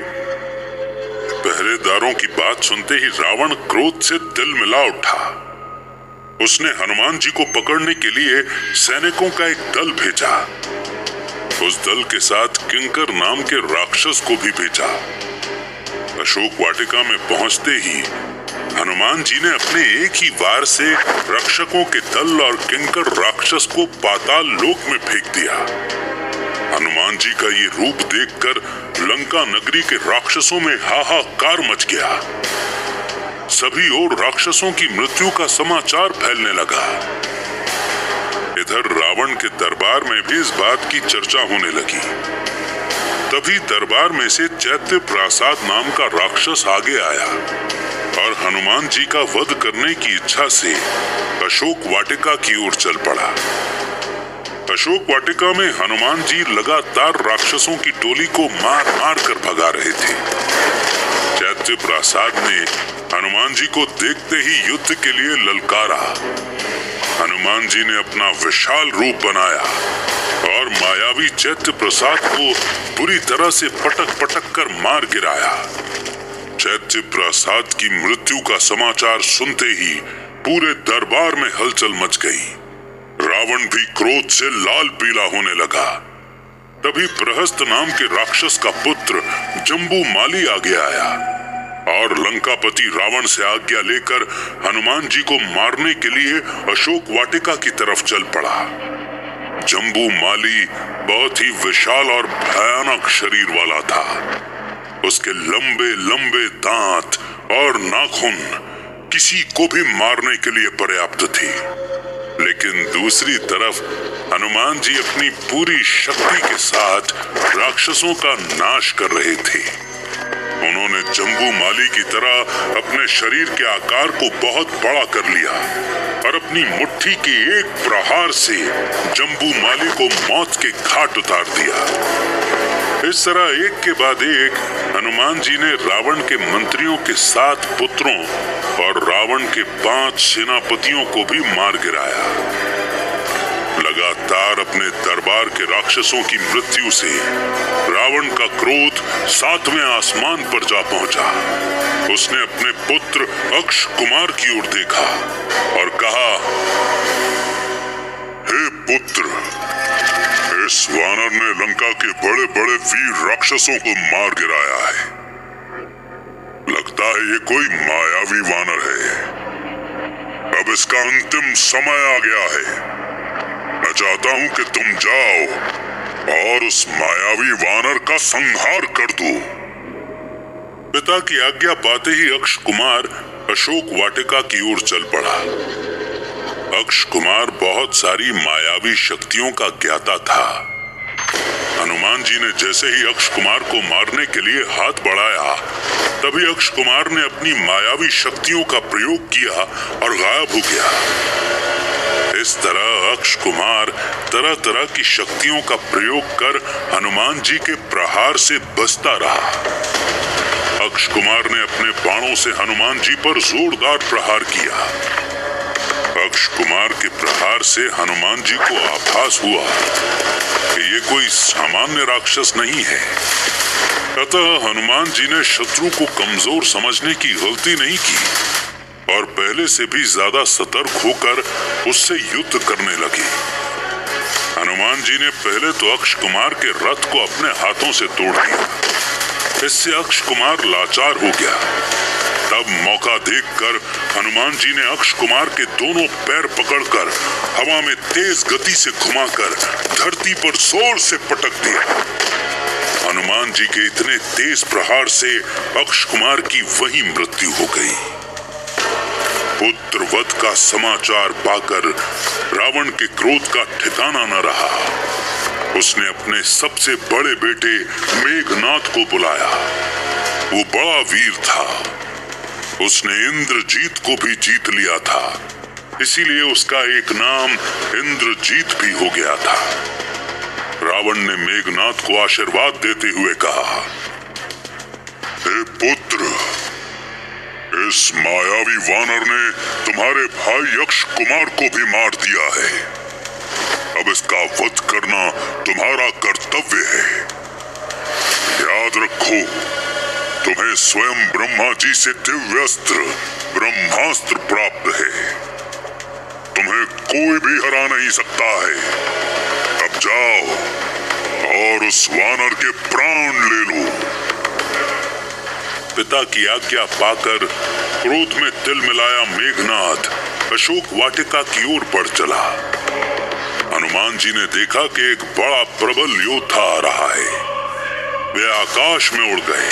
Speaker 1: पहरेदारों की बात सुनते ही रावण क्रोध से तिलमिला उठा। उसने हनुमान जी को पकड़ने के लिए सैनिकों का एक दल भेजा। उस दल के साथ किंकर नाम के राक्षस को भी भेजा। अशोक वाटिका में पहुंचते ही हनुमान जी ने अपने एक ही वार से रक्षकों के दल और किंकर राक्षस को पाताल लोक में फेंक दिया। हनुमान जी का ये रूप देखकर लंका नगरी के राक्षसों में हाहाकार मच गया। सभी ओर राक्षसों की मृत्यु का समाचार फैलने लगा। इधर रावण के दरबार में भी इस बात की चर्चा होने लगी। तभी दरबार में से चैत्य प्रासाद नाम का राक्षस आगे आया और हनुमान जी का वध करने की इच्छा से अशोक वाटिका की ओर चल पड़ा। अशोक वाटिका में हनुमान जी लगातार राक्षसों की टोली को मार मार कर भगा रहे थे। चैत्य प्रासाद ने हनुमान जी को देखते ही युद्ध के लिए ललकारा। हनुमान जी ने अपना विशाल रूप बनाया और मायावी चैत्य प्रसाद को बुरी तरह से पटक पटक कर मार गिराया। चैत्य प्रसाद की मृत्यु का समाचार सुनते ही पूरे दरबार में हलचल मच गई। रावण भी क्रोध से लाल पीला होने लगा। तभी प्रहस्त नाम के राक्षस का पुत्र जम्बू माली आगे आया और लंकापति रावण से आज्ञा लेकर हनुमान जी को मारने के लिए अशोक वाटिका की तरफ चल पड़ा। जम्बू माली बहुत ही विशाल और भयानक शरीर वाला था। उसके लंबे लंबे दांत और नाखून किसी को भी मारने के लिए पर्याप्त थे। लेकिन दूसरी तरफ हनुमान जी अपनी पूरी शक्ति के साथ राक्षसों का नाश कर रहे थे। उन्होंने जम्बू माली की तरह अपने शरीर के आकार को बहुत बड़ा कर लिया और अपनी मुट्ठी के एक प्रहार से जम्बू माली को मौत के घाट उतार दिया। इस तरह एक के बाद एक हनुमान जी ने रावण के मंत्रियों के 7 पुत्रों और रावण के 5 सेनापतियों को भी मार गिराया। लगातार अपने दरबार के राक्षसों की मृत्यु से रावण का क्रोध 7वें आसमान पर जा पहुंचा। उसने अपने पुत्र अक्ष कुमार की ओर देखा और कहा, हे पुत्र, इस वानर ने लंका के बड़े बड़े वीर राक्षसों को मार गिराया है। लगता है ये कोई मायावी वानर है। अब इसका अंतिम समय आ गया है। मैं चाहता हूं कि तुम जाओ और उस मायावी वानर का संहार कर दो। पिता की आज्ञा पाते ही अक्ष कुमार अशोक वाटिका की ओर चल पड़ा। अक्ष कुमार बहुत सारी मायावी शक्तियों का ज्ञाता था। हनुमान जी ने जैसे ही अक्ष कुमार को मारने के लिए हाथ बढ़ाया, तभी अक्ष कुमार ने अपनी मायावी शक्तियों का प्रयोग किया और गायब हो गया। इस तरह अक्ष कुमार तरह तरह की शक्तियों का प्रयोग कर हनुमान जी के प्रहार से बचता रहा। अक्ष कुमार ने अपने बाणों से हनुमान जी पर जोरदार प्रहार किया। अक्ष कुमार के प्रहार से हनुमान जी को आभास हुआ कि ये कोई सामान्य राक्षस नहीं है। अतः हनुमान जी ने शत्रु को कमजोर समझने की गलती नहीं की और पहले से भी ज्यादा सतर्क होकर उससे युद्ध करने लगे। हनुमान जी ने पहले तो अक्ष कुमार के रथ को अपने हाथों से तोड़ दिया। इससे अक्ष कुमार लाचार हो गया। तब मौका देखकर हनुमान जी ने अक्ष कुमार के दोनों पैर पकड़कर हवा में तेज गति से घुमाकर धरती पर जोर से पटक दिया। हनुमान जी के इतने तेज प्रहार से अक्ष कुमार की वहीं मृत्यु हो गई। पुत्र वध का समाचार पाकर रावण के क्रोध का ठिकाना न रहा। उसने अपने सबसे बड़े बेटे मेघनाद को बुलाया। वो बड़ा वीर था। उसने इंद्रजीत को भी जीत लिया था, इसीलिए उसका एक नाम इंद्रजीत भी हो गया था। रावण ने मेघनाद को आशीर्वाद देते हुए कहा,
Speaker 2: हे पुत्र, इस मायावी वानर ने तुम्हारे भाई यक्ष कुमार को भी मार दिया है। अब इसका वध करना तुम्हारा कर्तव्य है। याद रखो, तुम्हें स्वयं ब्रह्मा जी से दिव्य अस्त्र ब्रह्मास्त्र प्राप्त है। तुम्हें कोई भी हरा नहीं सकता है। अब जाओ और उस वानर के प्राण ले लो।
Speaker 1: पिता की आज्ञा पाकर क्रोध में तिलमिलाया मेघनाद अशोक वाटिका की ओर बढ़ चला। हनुमान जी ने देखा कि एक बड़ा प्रबल योद्धा आ रहा है। वे आकाश में उड़ गए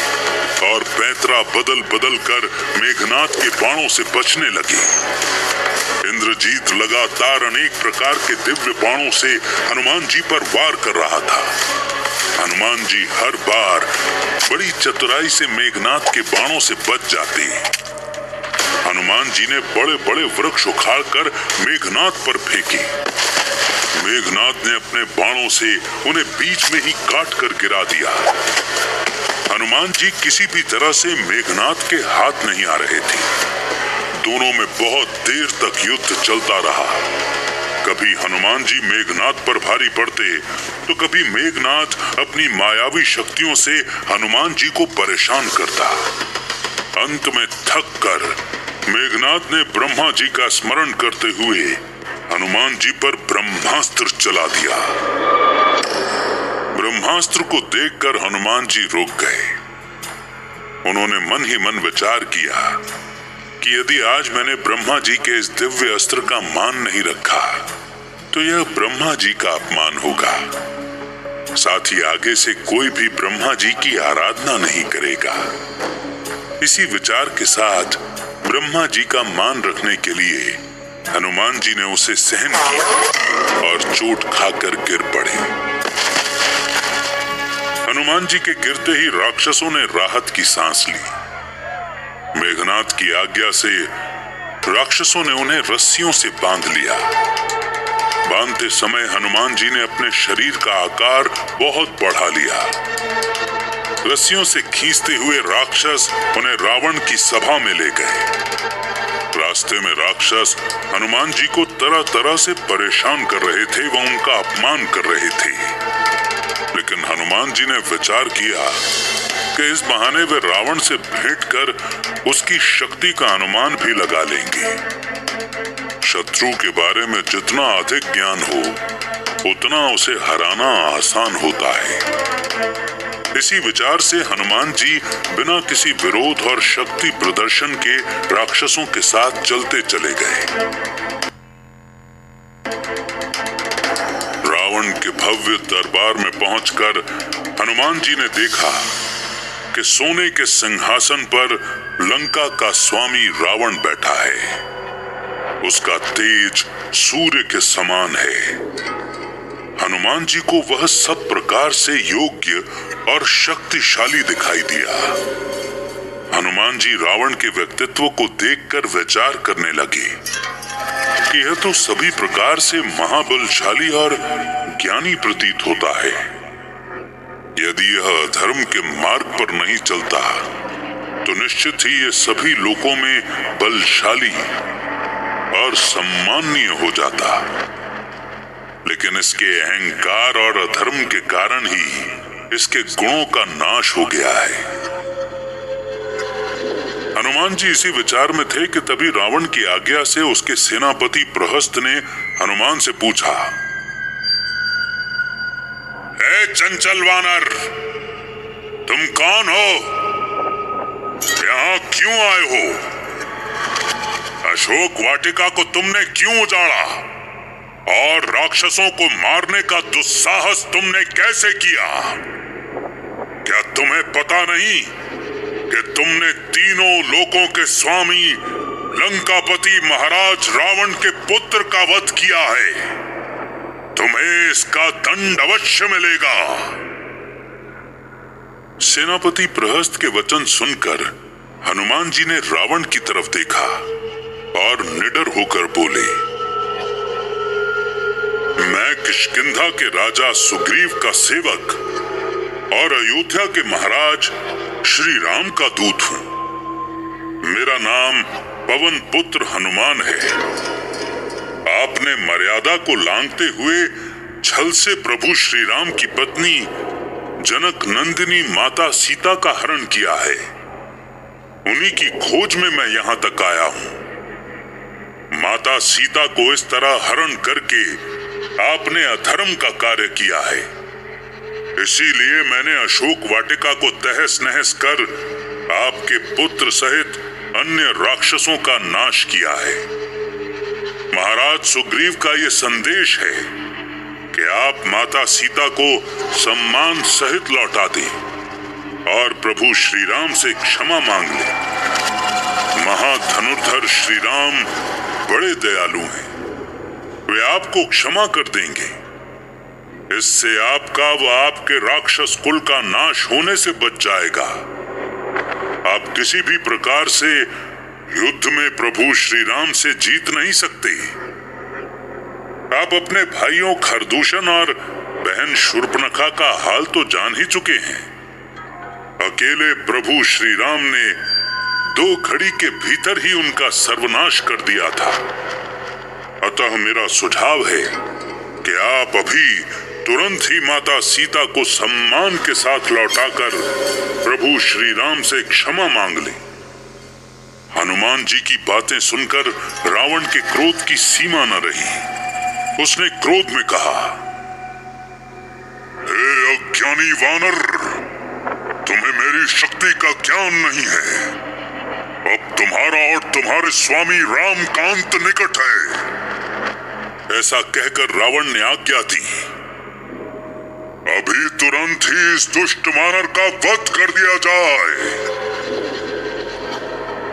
Speaker 1: और पैतरा बदल बदल कर मेघनाद के बाणों से बचने लगे। इंद्रजीत लगातार अनेक प्रकार के दिव्य बाणों से हनुमान जी पर वार कर रहा था। हनुमान जी हर बार बड़ी चतुराई से मेघनाद के बाणों से बच जाते। हनुमान जी ने बड़े बड़े वृक्ष उखाड़कर मेघनाद पर फेंके। मेघनाद ने अपने बाणों से उन्हें बीच में ही काट कर गिरा दिया। हनुमान जी किसी भी तरह से मेघनाद के हाथ नहीं आ रहे थे। दोनों में बहुत देर तक युद्ध चलता रहा। कभी हनुमान जी मेघनाद पर भारी पड़ते तो कभी मेघनाद अपनी मायावी शक्तियों से हनुमान जी को परेशान करता। अंत में थक कर मेघनाद ने ब्रह्मा जी का स्मरण करते हुए हनुमान जी पर ब्रह्मास्त्र चला दिया। ब्रह्मास्त्र को देखकर हनुमान जी रुक गए। उन्होंने मन ही मन विचार किया कि यदि आज मैंने ब्रह्मा जी के इस दिव्य अस्त्र का मान नहीं रखा तो यह ब्रह्मा जी का अपमान होगा। साथ ही आगे से कोई भी ब्रह्मा जी की आराधना नहीं करेगा। इसी विचार के साथ ब्रह्मा जी का मान रखने के लिए हनुमान जी ने उसे सहन किया और चोट खाकर गिर पड़े। हनुमान जी के गिरते ही राक्षसों ने राहत की सांस ली। मेघनाद की आज्ञा से राक्षसों ने उन्हें रस्सियों से बांध लिया। बांधते समय हनुमान जी ने अपने शरीर का आकार बहुत बढ़ा लिया। रस्सियों से खींचते हुए राक्षस उन्हें रावण की सभा में ले गए। रास्ते में राक्षस हनुमान जी को तरह तरह से परेशान कर रहे थे व उनका अपमान कर रहे थे। लेकिन हनुमान जी ने विचार किया कि इस बहाने वे रावण से भेंट कर उसकी शक्ति का अनुमान भी लगा लेंगे। शत्रु के बारे में जितना अधिक ज्ञान हो उतना उसे हराना आसान होता है। इसी विचार से हनुमान जी बिना किसी विरोध और शक्ति प्रदर्शन के राक्षसों के साथ चलते चले गए। रावण के भव्य दरबार में पहुंचकर हनुमान जी ने देखा कि सोने के सिंहासन पर लंका का स्वामी रावण बैठा है। उसका तेज सूर्य के समान है। हनुमान जी को वह सब प्रकार से योग्य और शक्तिशाली दिखाई दिया। हनुमान जी रावण के व्यक्तित्व को देखकर विचार करने लगे कि यह तो सभी प्रकार से महाबलशाली और ज्ञानी प्रतीत होता है। यदि यह अधर्म के मार्ग पर नहीं चलता तो निश्चित ही ये सभी लोगों में बलशाली और सम्माननीय हो जाता। लेकिन इसके अहंकार और अधर्म के कारण ही इसके गुणों का नाश हो गया है। हनुमान जी इसी विचार में थे कि तभी रावण की आज्ञा से उसके सेनापति प्रहस्त ने हनुमान से पूछा, "ए चंचल वानर, तुम कौन हो? यहाँ क्यों आए हो?" अशोक वाटिका को तुमने क्यों उजाड़ा और राक्षसों को मारने का दुस्साहस तुमने कैसे किया? क्या तुम्हें पता नहीं कि तुमने तीनों लोकों के स्वामी लंकापति महाराज रावण के पुत्र का वध किया है? तुम्हें इसका दंड अवश्य मिलेगा। सेनापति प्रहस्त के वचन सुनकर हनुमान जी ने रावण की तरफ देखा और निडर होकर बोले, मैं किष्किंधा के राजा सुग्रीव का सेवक और अयोध्या के महाराज श्री राम का दूत हूं। मेरा नाम पवन पुत्र हनुमान है। आपने मर्यादा को लांघते हुए छल से प्रभु श्री राम की पत्नी जनक नंदिनी माता सीता का हरण किया है। उन्हीं की खोज में मैं यहां तक आया हूं। माता सीता को इस तरह हरण करके आपने अधर्म का कार्य किया है। इसीलिए मैंने अशोक वाटिका को तहस नहस कर आपके पुत्र सहित अन्य राक्षसों का नाश किया है। महाराज सुग्रीव का यह संदेश है कि आप माता सीता को सम्मान सहित लौटा दें और प्रभु श्री राम से क्षमा मांग लें। महाधनुर्धर श्री राम बड़े दयालु हैं, वे आपको क्षमा कर देंगे। इससे आपका व आपके राक्षस कुल का नाश होने से बच जाएगा। आप किसी भी प्रकार से युद्ध में प्रभु श्री राम से जीत नहीं सकते। आप अपने भाइयों खरदूषण और बहन शूर्पणखा का हाल तो जान ही चुके हैं। अकेले प्रभु श्री राम ने 2 घड़ी के भीतर ही उनका सर्वनाश कर दिया था। अतः मेरा सुझाव है कि आप अभी तुरंत ही माता सीता को सम्मान के साथ लौटाकर प्रभु श्री राम से क्षमा मांग लें। हनुमान जी की बातें सुनकर रावण के क्रोध की सीमा न रही। उसने क्रोध में कहा, हे अज्ञानी वानर, तुम्हें मेरी शक्ति का ज्ञान नहीं है। अब तुम्हारा और तुम्हारे स्वामी राम का अंत निकट है। ऐसा कहकर रावण ने आज्ञा दी, अभी तुरंत ही इस दुष्ट वानर का वध कर दिया जाए।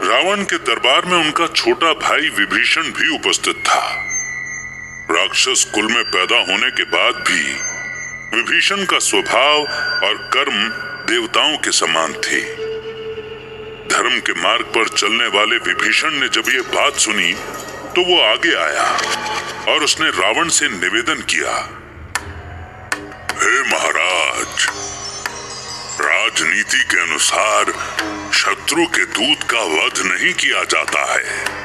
Speaker 1: रावण के दरबार में उनका छोटा भाई विभीषण भी उपस्थित था। राक्षस कुल में पैदा होने के बाद भी विभीषण का स्वभाव और कर्म देवताओं के समान थे। धर्म के मार्ग पर चलने वाले विभीषण ने जब ये बात सुनी तो वो आगे आया और उसने रावण से निवेदन किया, हे महाराज, राजनीति के अनुसार शत्रु के दूत का वध नहीं किया जाता है।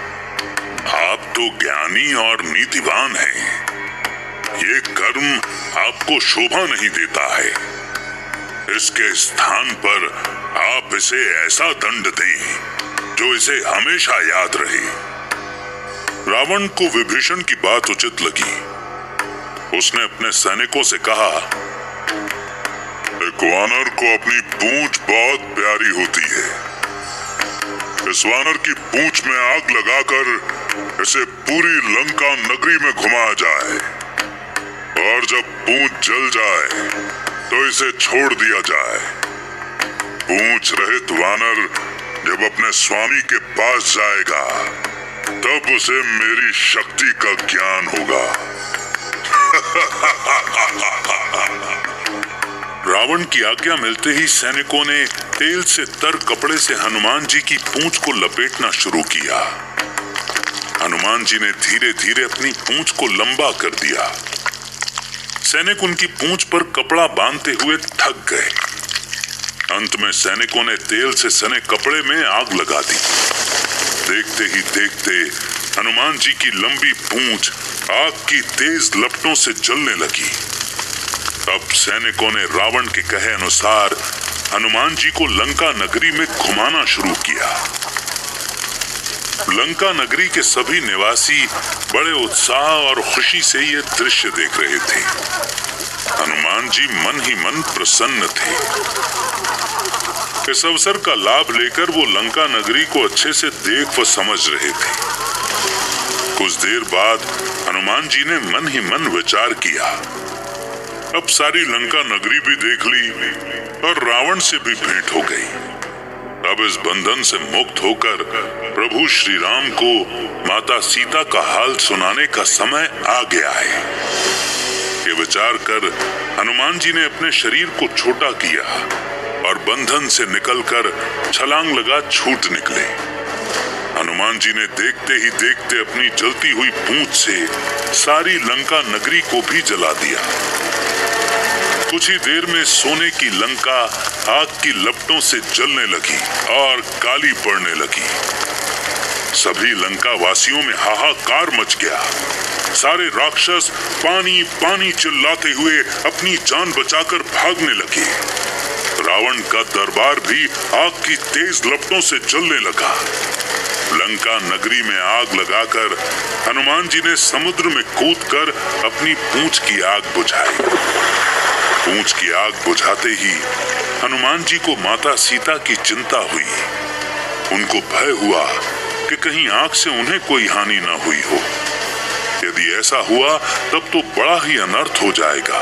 Speaker 1: आप तो ज्ञानी और नीतिवान हैं। ये कर्म आपको शोभा नहीं देता है। इसके स्थान पर आप इसे ऐसा दंड दें जो इसे हमेशा याद रहे। रावण को विभीषण की बात उचित लगी। उसने अपने सैनिकों से कहा, एक वानर को अपनी पूंछ बहुत प्यारी होती है। इस वानर की पूंछ में आग लगाकर इसे पूरी लंका नगरी में घुमाया जाए और जब पूंछ जल जाए तो इसे छोड़ दिया जाए। पूंछ रहित वानर जब अपने स्वामी के पास जाएगा तब उसे मेरी शक्ति का ज्ञान होगा। रावण की आज्ञा मिलते ही सैनिकों ने तेल से तर कपड़े से हनुमान जी की पूंछ को लपेटना शुरू किया। हनुमान जी ने धीरे धीरे अपनी पूंछ को लंबा कर दिया। सैनिक उनकी पूंछ पर कपड़ा बांधते हुए थक गए। अंत में सैनिकों ने तेल से सने कपड़े में आग लगा दी। देखते ही देखते हनुमान जी की लंबी पूंछ आग की तेज लपटों से जलने लगी। अब सैनिकों ने रावण के कहे अनुसार हनुमान जी को लंका नगरी में घुमाना शुरू किया। लंका नगरी के सभी निवासी बड़े उत्साह और खुशी से ये दृश्य देख रहे थे। हनुमान जी मन ही मन प्रसन्न थे। इस अवसर का लाभ लेकर वो लंका नगरी को अच्छे से देख व समझ रहे थे। कुछ देर बाद हनुमान जी ने मन ही मन विचार किया, अब सारी लंका नगरी भी देख ली और रावण से भी भेंट हो गई। अब इस बंधन से मुक्त होकर प्रभु श्री राम को माता सीता का हाल सुनाने का समय आ गया है। ये विचार कर हनुमान जी ने अपने शरीर को छोटा किया और बंधन से निकलकर छलांग लगा छूट निकले। हनुमान जी ने देखते ही देखते अपनी जलती हुई पूंछ से सारी लंका नगरी को भी जला दिया। कुछ ही देर में सोने की लंका आग की लपटों से जलने लगी और काली पड़ने लगी। सभी लंका वासियों में हाहाकार मच गया। सारे राक्षस पानी पानी चिल्लाते हुए अपनी जान बचाकर भागने लगे। रावण का दरबार भी आग की तेज लपटों से जलने लगा। लंका नगरी में आग लगाकर हनुमान जी ने समुद्र में कूदकर अपनी पूंछ की आग बुझाई। पूंछ की आग बुझाते ही हनुमान जी को माता सीता की चिंता हुई। उनको भय हुआ कि कहीं आग से उन्हें कोई हानि न हुई हो। यदि ऐसा हुआ तब तो बड़ा ही अनर्थ हो जाएगा।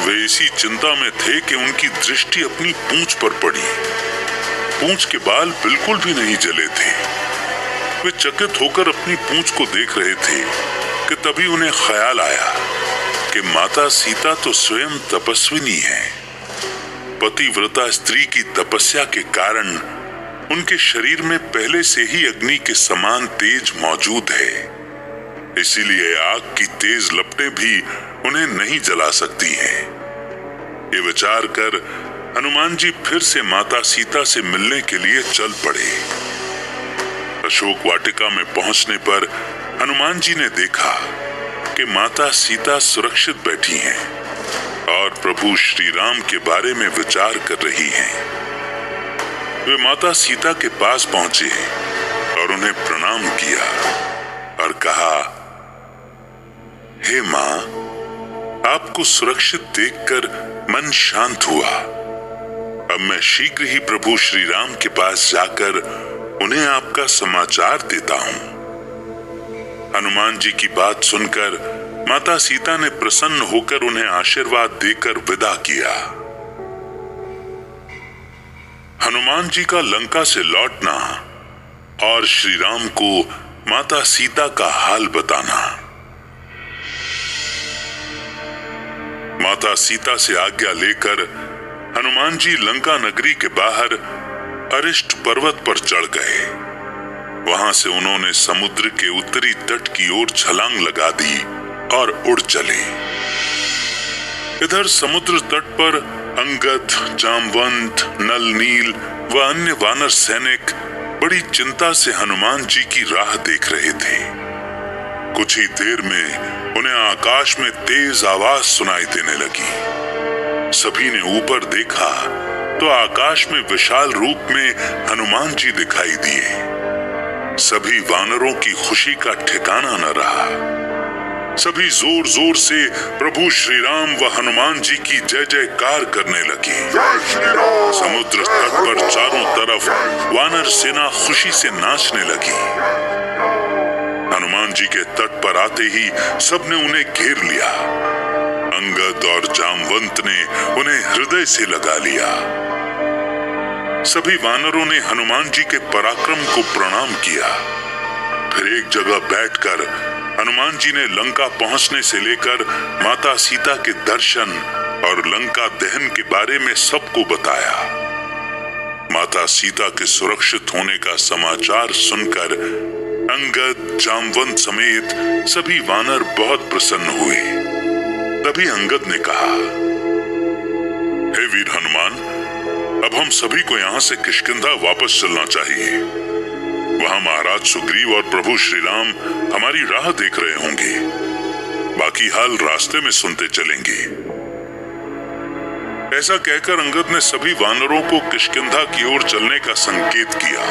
Speaker 1: वे इसी चिंता में थे कि उनकी दृष्टि अपनी पूंछ पर पड़ी। पूंछ के बाल बिल्कुल भी नहीं जले थे। वे चकित होकर अपनी पूंछ को देख रहे थे कि तभी उन्हें ख्याल आया कि माता सीता तो स्वयं तपस्विनी है। पतिव्रता स्त्री की तपस्या के कारण उनके शरीर में पहले से ही अग्नि के समान तेज मौजूद है। इसीलिए आग की तेज लपटें भी उन्हें नहीं जला सकती हैं। ये विचार कर हनुमान जी फिर से माता सीता से मिलने के लिए चल पड़े। अशोक वाटिका में पहुंचने पर हनुमान जी ने देखा कि माता सीता सुरक्षित बैठी हैं और प्रभु श्री राम के बारे में विचार कर रही हैं। वे माता सीता के पास पहुंचे और उन्हें प्रणाम किया और कहा, हे मां, आपको सुरक्षित देखकर मन शांत हुआ। अब मैं शीघ्र ही प्रभु श्री राम के पास जाकर उन्हें आपका समाचार देता हूं। हनुमान जी की बात सुनकर माता सीता ने प्रसन्न होकर उन्हें आशीर्वाद देकर विदा किया। हनुमान जी का लंका से लौटना और श्री राम को माता सीता का हाल बताना। माता सीता से आज्ञा लेकर हनुमान जी लंका नगरी के बाहर अरिष्ट पर्वत पर चढ़ गए। वहां से उन्होंने समुद्र के उत्तरी तट की ओर छलांग लगा दी और उड़ चले। इधर समुद्र तट पर अंगद, जामवंत, नल नील व अन्य वानर सैनिक बड़ी चिंता से हनुमान जी की राह देख रहे थे। कुछ ही देर में उन्हें आकाश में तेज आवाज सुनाई देने लगी। सभी ने ऊपर देखा तो आकाश में विशाल रूप में हनुमान जी दिखाई दिए। सभी वानरों की खुशी का ठिकाना न रहा। सभी जोर जोर से प्रभु श्री राम व हनुमान जी की जय जयकार करने लगे। समुद्र तट पर चारों तरफ वानर सेना खुशी से नाचने लगी। हनुमान जी के तट पर आते ही सबने उन्हें घेर लिया। अंगद और जामवंत ने उन्हें हृदय से लगा लिया। सभी वानरों ने हनुमान जी के पराक्रम को प्रणाम किया। फिर एक जगह बैठकर हनुमान जी ने लंका पहुंचने से लेकर माता सीता के दर्शन और लंका दहन के बारे में सबको बताया। माता सीता के सुरक्षित होने का समाचार सुनकर अंगद, जामवंत समेत सभी वानर बहुत प्रसन्न हुए। तभी अंगद ने कहा, हे वीर हनुमान, अब हम सभी को यहाँ से किष्किंधा वापस चलना चाहिए। वहां महाराज सुग्रीव और प्रभु श्री राम हमारी राह देख रहे होंगे। बाकी हाल रास्ते में सुनते चलेंगे। ऐसा कहकर अंगद ने सभी वानरों को किष्किंधा की ओर चलने का संकेत किया।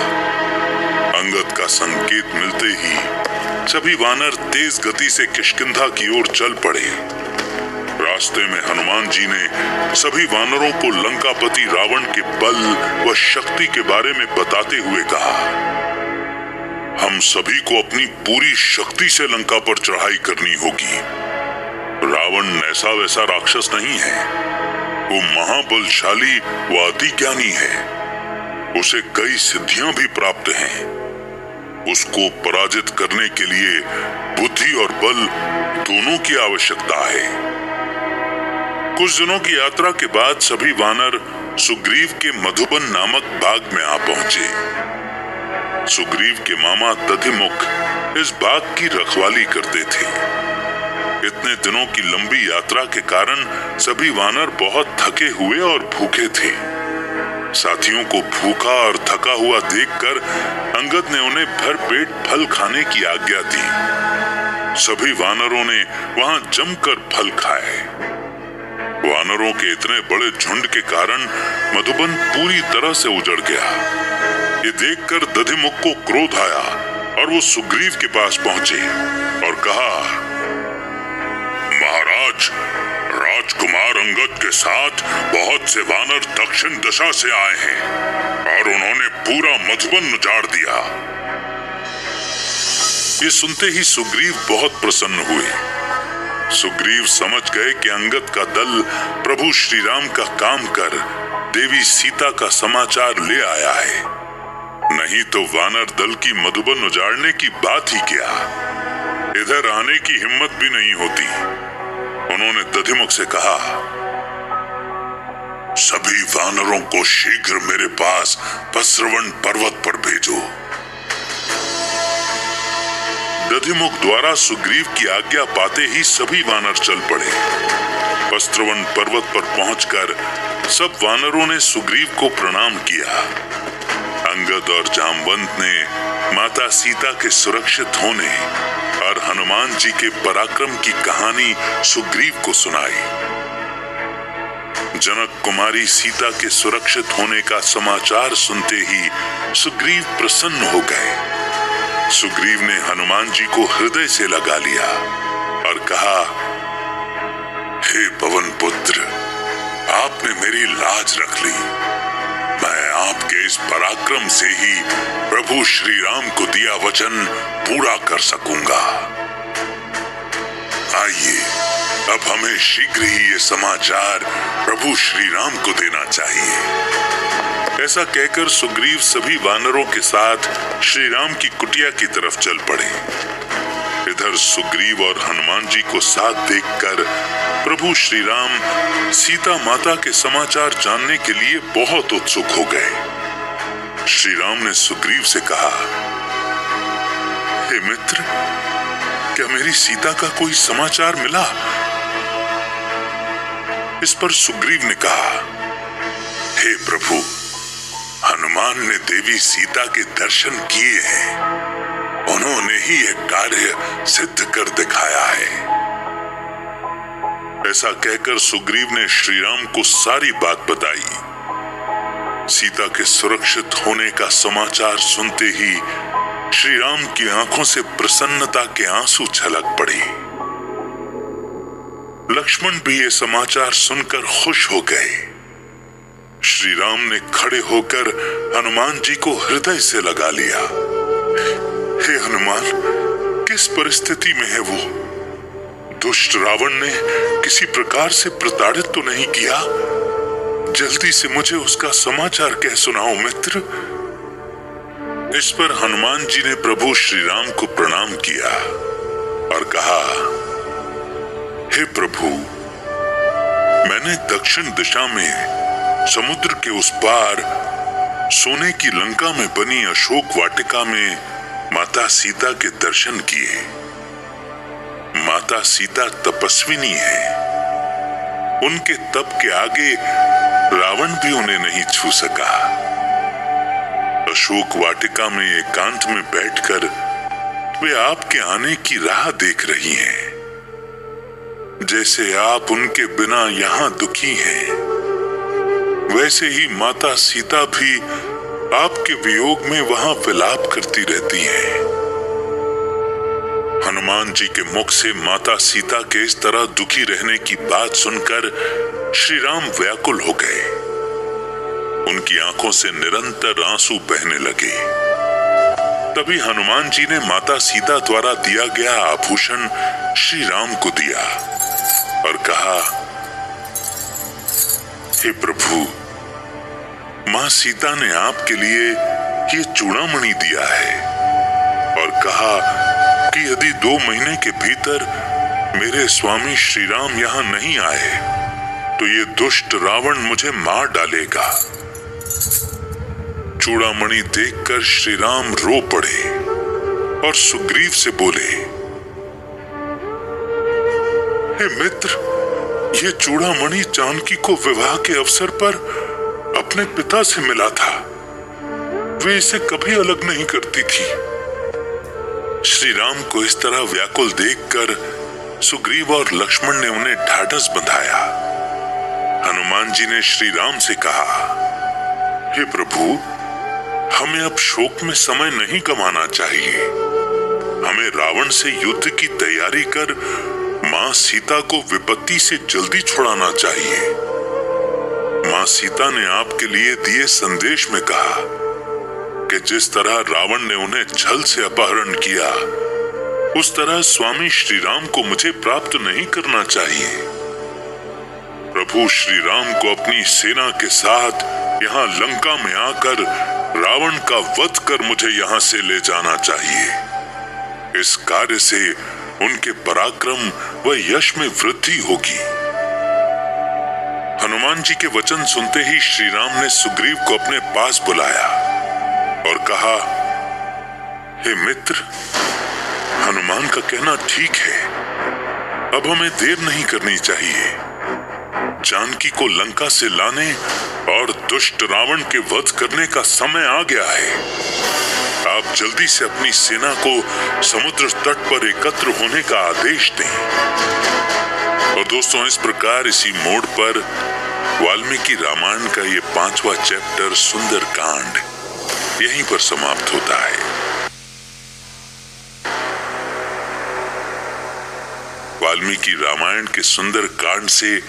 Speaker 1: अंगद का संकेत मिलते ही सभी वानर तेज गति से किष्किंधा की ओर चल पड़े। रास्ते में हनुमान जी ने सभी वानरों को लंकापति रावण के बल व शक्ति के बारे में बताते हुए कहा, हम सभी को अपनी पूरी शक्ति से लंका पर चढ़ाई करनी होगी। रावण ऐसा वैसा राक्षस नहीं है, वो महाबलशाली व अति ज्ञानी है। उसे कई सिद्धियां भी प्राप्त हैं। उसको पराजित करने के लिए बुद्धि और बल दोनों की आवश्यकता है। कुछ दिनों की यात्रा के बाद सभी वानर सुग्रीव के मधुबन नामक बाग में आ पहुंचे। सुग्रीव के मामा दधिमुख इस बाग की रखवाली करते थे। इतने दिनों की लंबी यात्रा के कारण सभी वानर बहुत थके हुए और भूखे थे। साथियों को भूखा और थका हुआ देखकर अंगद ने उन्हें भरपेट फल खाने की आज्ञा दी। सभी वानरों ने वहां जमकर फल खाए। वानरों के इतने बड़े झुंड के कारण मधुबन पूरी तरह से उजड़ गया। ये देखकर दधिमुख को क्रोध आया और वो सुग्रीव के पास पहुंचे और कहा, महाराज, राजकुमार अंगद के साथ बहुत से वानर दक्षिण दिशा से आए हैं और उन्होंने पूरा मधुबन उजाड़ दिया। ये सुनते ही सुग्रीव बहुत प्रसन्न हुए। सुग्रीव समझ गए कि अंगद का दल प्रभु श्री राम का काम कर देवी सीता का समाचार ले आया है, नहीं तो वानर दल की मधुबन उजाड़ने की बात ही क्या, इधर आने की हिम्मत भी नहीं होती। उन्होंने दधिमुख से कहा, सभी वानरों को शीघ्र मेरे पास पस्रवण पर्वत पर भेजो। दधिमुख द्वारा सुग्रीव की आज्ञा पाते ही सभी वानर चल पड़े। पस्रवण पर्वत पर पहुंचकर सब वानरों ने सुग्रीव को प्रणाम किया। अंगद और जामवंत ने माता सीता के सुरक्षित होने और हनुमान जी के पराक्रम की कहानी सुग्रीव को सुनाई। जनक कुमारी सीता के सुरक्षित होने का समाचार सुनते ही सुग्रीव प्रसन्न हो गए। सुग्रीव ने हनुमान जी को हृदय से लगा लिया और कहा, हे पवन पुत्र, आपने मेरी लाज रख ली। मैं आपके इस पराक्रम से ही प्रभु श्री राम को दिया वचन पूरा कर सकूंगा। आइए, अब हमें शीघ्र ही ये समाचार प्रभु श्री राम को देना चाहिए। ऐसा कहकर सुग्रीव सभी वानरों के साथ श्री राम की कुटिया की तरफ चल पड़े। इधर सुग्रीव और हनुमान जी को साथ देखकर प्रभु श्री राम सीता माता के समाचार जानने के लिए बहुत उत्सुक हो गए। श्री राम ने सुग्रीव से कहा, हे मित्र, क्या मेरी सीता का कोई समाचार मिला? इस पर सुग्रीव ने कहा, हे प्रभु, हनुमान ने देवी सीता के दर्शन किए हैं। उन्होंने ही यह कार्य सिद्ध कर दिखाया है। ऐसा कहकर सुग्रीव ने श्री राम को सारी बात बताई। सीता के सुरक्षित होने का समाचार सुनते ही श्री राम की आंखों से प्रसन्नता के आंसू छलक पड़े। लक्ष्मण भी ये समाचार सुनकर खुश हो गए। श्री राम ने खड़े होकर हनुमान जी को हृदय से लगा लिया। हे हनुमान, किस परिस्थिति में है वो? दुष्ट रावण ने किसी प्रकार से प्रताड़ित तो नहीं किया? जल्दी से मुझे उसका समाचार कह सुनाओ मित्र। इस पर हनुमान जी ने प्रभु श्री राम को प्रणाम किया और कहा, हे प्रभु, मैंने दक्षिण दिशा में समुद्र के उस पार सोने की लंका में बनी अशोक वाटिका में माता सीता के दर्शन किए। माता सीता तपस्विनी है। उनके तप के आगे रावण भी उन्हें नहीं छू सका। अशोक वाटिका में एकांत में बैठकर वे आपके आने की राह देख रही हैं। जैसे आप उनके बिना यहाँ दुखी हैं, वैसे ही माता सीता भी आपके वियोग में वहां विलाप करती रहती हैं। हनुमान जी के मुख से माता सीता के इस तरह दुखी रहने की बात सुनकर श्री राम व्याकुल हो गए। उनकी आंखों से निरंतर आंसू बहने लगे। तभी हनुमान जी ने माता सीता द्वारा दिया गया आभूषण श्री राम को दिया और कहा, हे प्रभु, मां सीता ने आपके लिए ये चूड़ामणि दिया है और कहा कि यदि 2 महीने के भीतर मेरे स्वामी श्री राम यहाँ नहीं आए तो ये दुष्ट रावण मुझे मार डालेगा। चूड़ामणि देखकर श्री राम रो पड़े और सुग्रीव से बोले, हे मित्र, ये चूड़ामणि जानकी को विवाह के अवसर पर अपने पिता से मिला था। वे इसे कभी अलग नहीं करती थी। श्री राम को इस तरह व्याकुल देखकर सुग्रीव और लक्ष्मण ने उन्हें ढाढ़स बंधाया। हनुमान जी ने श्री राम से कहा, हे प्रभु, हमें अब शोक में समय नहीं गंवाना चाहिए। हमें रावण से युद्ध की तैयारी कर मां सीता को विपत्ति से जल्दी छुड़ाना चाहिए। मां सीता ने आपके लिए दिए संदेश में कहा कि जिस तरह रावण ने उन्हें छल से अपहरण किया, उस तरह स्वामी श्री राम को मुझे प्राप्त नहीं करना चाहिए। प्रभु श्री राम को अपनी सेना के साथ यहाँ लंका में आकर रावण का वध कर मुझे यहाँ से ले जाना चाहिए। इस कार्य से उनके पराक्रम व यश में वृद्धि होगी। हनुमान जी के वचन सुनते ही श्री राम ने सुग्रीव को अपने पास बुलाया और कहा, हे मित्र, हनुमान का कहना ठीक है। अब हमें देर नहीं करनी चाहिए। जानकी को लंका से लाने और दुष्ट रावण के वध करने का समय आ गया है। आप जल्दी से अपनी सेना को समुद्र तट पर एकत्र होने का आदेश दें। और दोस्तों, इस प्रकार इसी मोड़ पर वाल्मीकि रामायण का ये 5वां चैप्टर सुंदर कांड यहीं पर समाप्त होता है। वाल्मीकि रामायण के सुंदर कांड से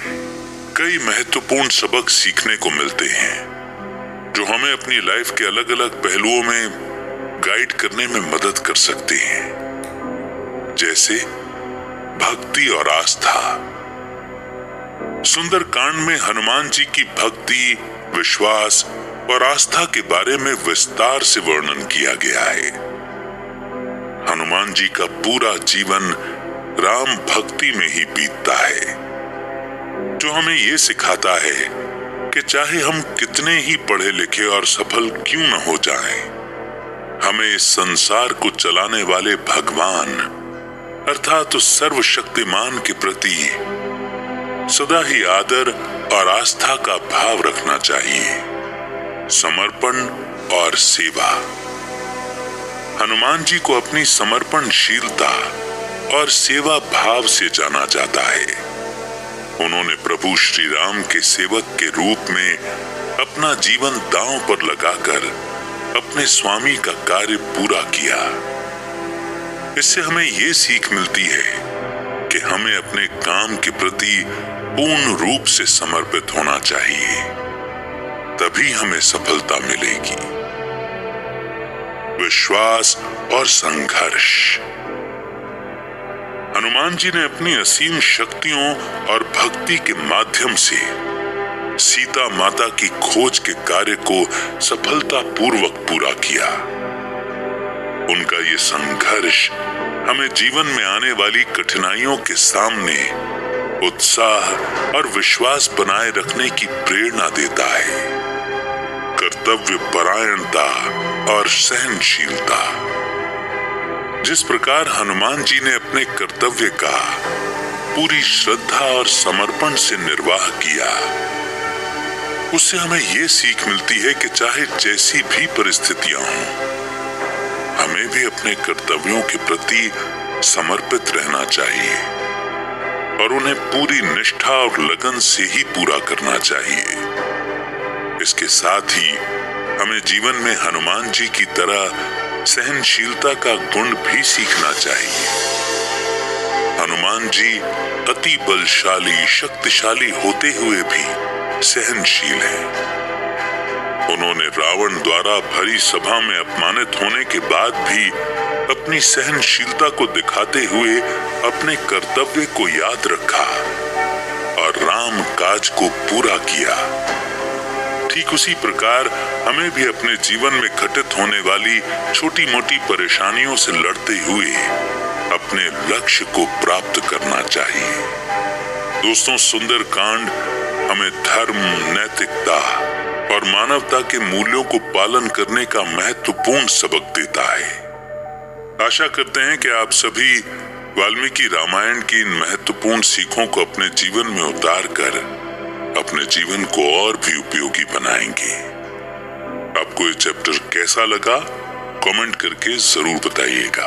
Speaker 1: कई महत्वपूर्ण सबक सीखने को मिलते हैं जो हमें अपनी लाइफ के अलग अलग पहलुओं में गाइड करने में मदद कर सकते हैं, जैसे भक्ति और आस्था। सुंदर कांड में हनुमान जी की भक्ति, विश्वास और आस्था के बारे में विस्तार से वर्णन किया गया है। हनुमान जी का पूरा जीवन राम भक्ति में ही बीतता है, जो हमें ये सिखाता है कि चाहे हम कितने ही पढ़े लिखे और सफल क्यों न हो जाएं, हमें इस संसार को चलाने वाले भगवान अर्थात उस सर्वशक्तिमान के प्रति सदा ही आदर और आस्था का भाव रखना चाहिए। समर्पण और सेवा। हनुमान जी को अपनी समर्पणशीलता और सेवा भाव से जाना जाता है। उन्होंने प्रभु श्री राम के सेवक के रूप में अपना जीवन दांव पर लगाकर अपने स्वामी का कार्य पूरा किया। इससे हमें ये सीख मिलती है कि हमें अपने काम के प्रति पूर्ण रूप से समर्पित होना चाहिए, तभी हमें सफलता मिलेगी। विश्वास और संघर्ष। हनुमान जी ने अपनी असीम शक्तियों और भक्ति के माध्यम से सीता माता की खोज के कार्य को सफलतापूर्वक पूरा किया। उनका ये संघर्ष हमें जीवन में आने वाली कठिनाइयों के सामने उत्साह और विश्वास बनाए रखने की प्रेरणा देता है। कर्तव्य परायणता और सहनशीलता। जिस प्रकार हनुमान जी ने अपने कर्तव्य का पूरी श्रद्धा और समर्पण से निर्वाह किया, उससे हमें ये सीख मिलती है कि चाहे जैसी भी परिस्थितियां हों, हमें भी अपने कर्तव्यों के प्रति समर्पित रहना चाहिए और उन्हें पूरी निष्ठा और लगन से ही पूरा करना चाहिए। इसके साथ ही हमें जीवन में हनुमान जी की तरह सहनशीलता का गुण भी सीखना चाहिए। हनुमान जी अति बलशाली, शक्तिशाली होते हुए भी सहनशील हैं। उन्होंने रावण द्वारा भरी सभा में अपमानित होने के बाद भी अपनी सहनशीलता को दिखाते हुए अपने कर्तव्य को याद रखा और राम काज को पूरा किया। ठीक उसी प्रकार हमें भी अपने जीवन में घटित होने वाली छोटी मोटी परेशानियों से लड़ते हुए अपने लक्ष्य को प्राप्त करना चाहिए। दोस्तों, सुंदरकांड हमें धर्म, नैतिकता और मानवता के मूल्यों को पालन करने का महत्वपूर्ण सबक देता है। आशा करते हैं कि आप सभी वाल्मीकि रामायण की इन महत्वपूर्ण सीखों को अपने जीवन में उतार कर अपने जीवन को और भी उपयोगी बनाएंगे। आपको ये चैप्टर कैसा लगा, कमेंट करके जरूर बताइएगा।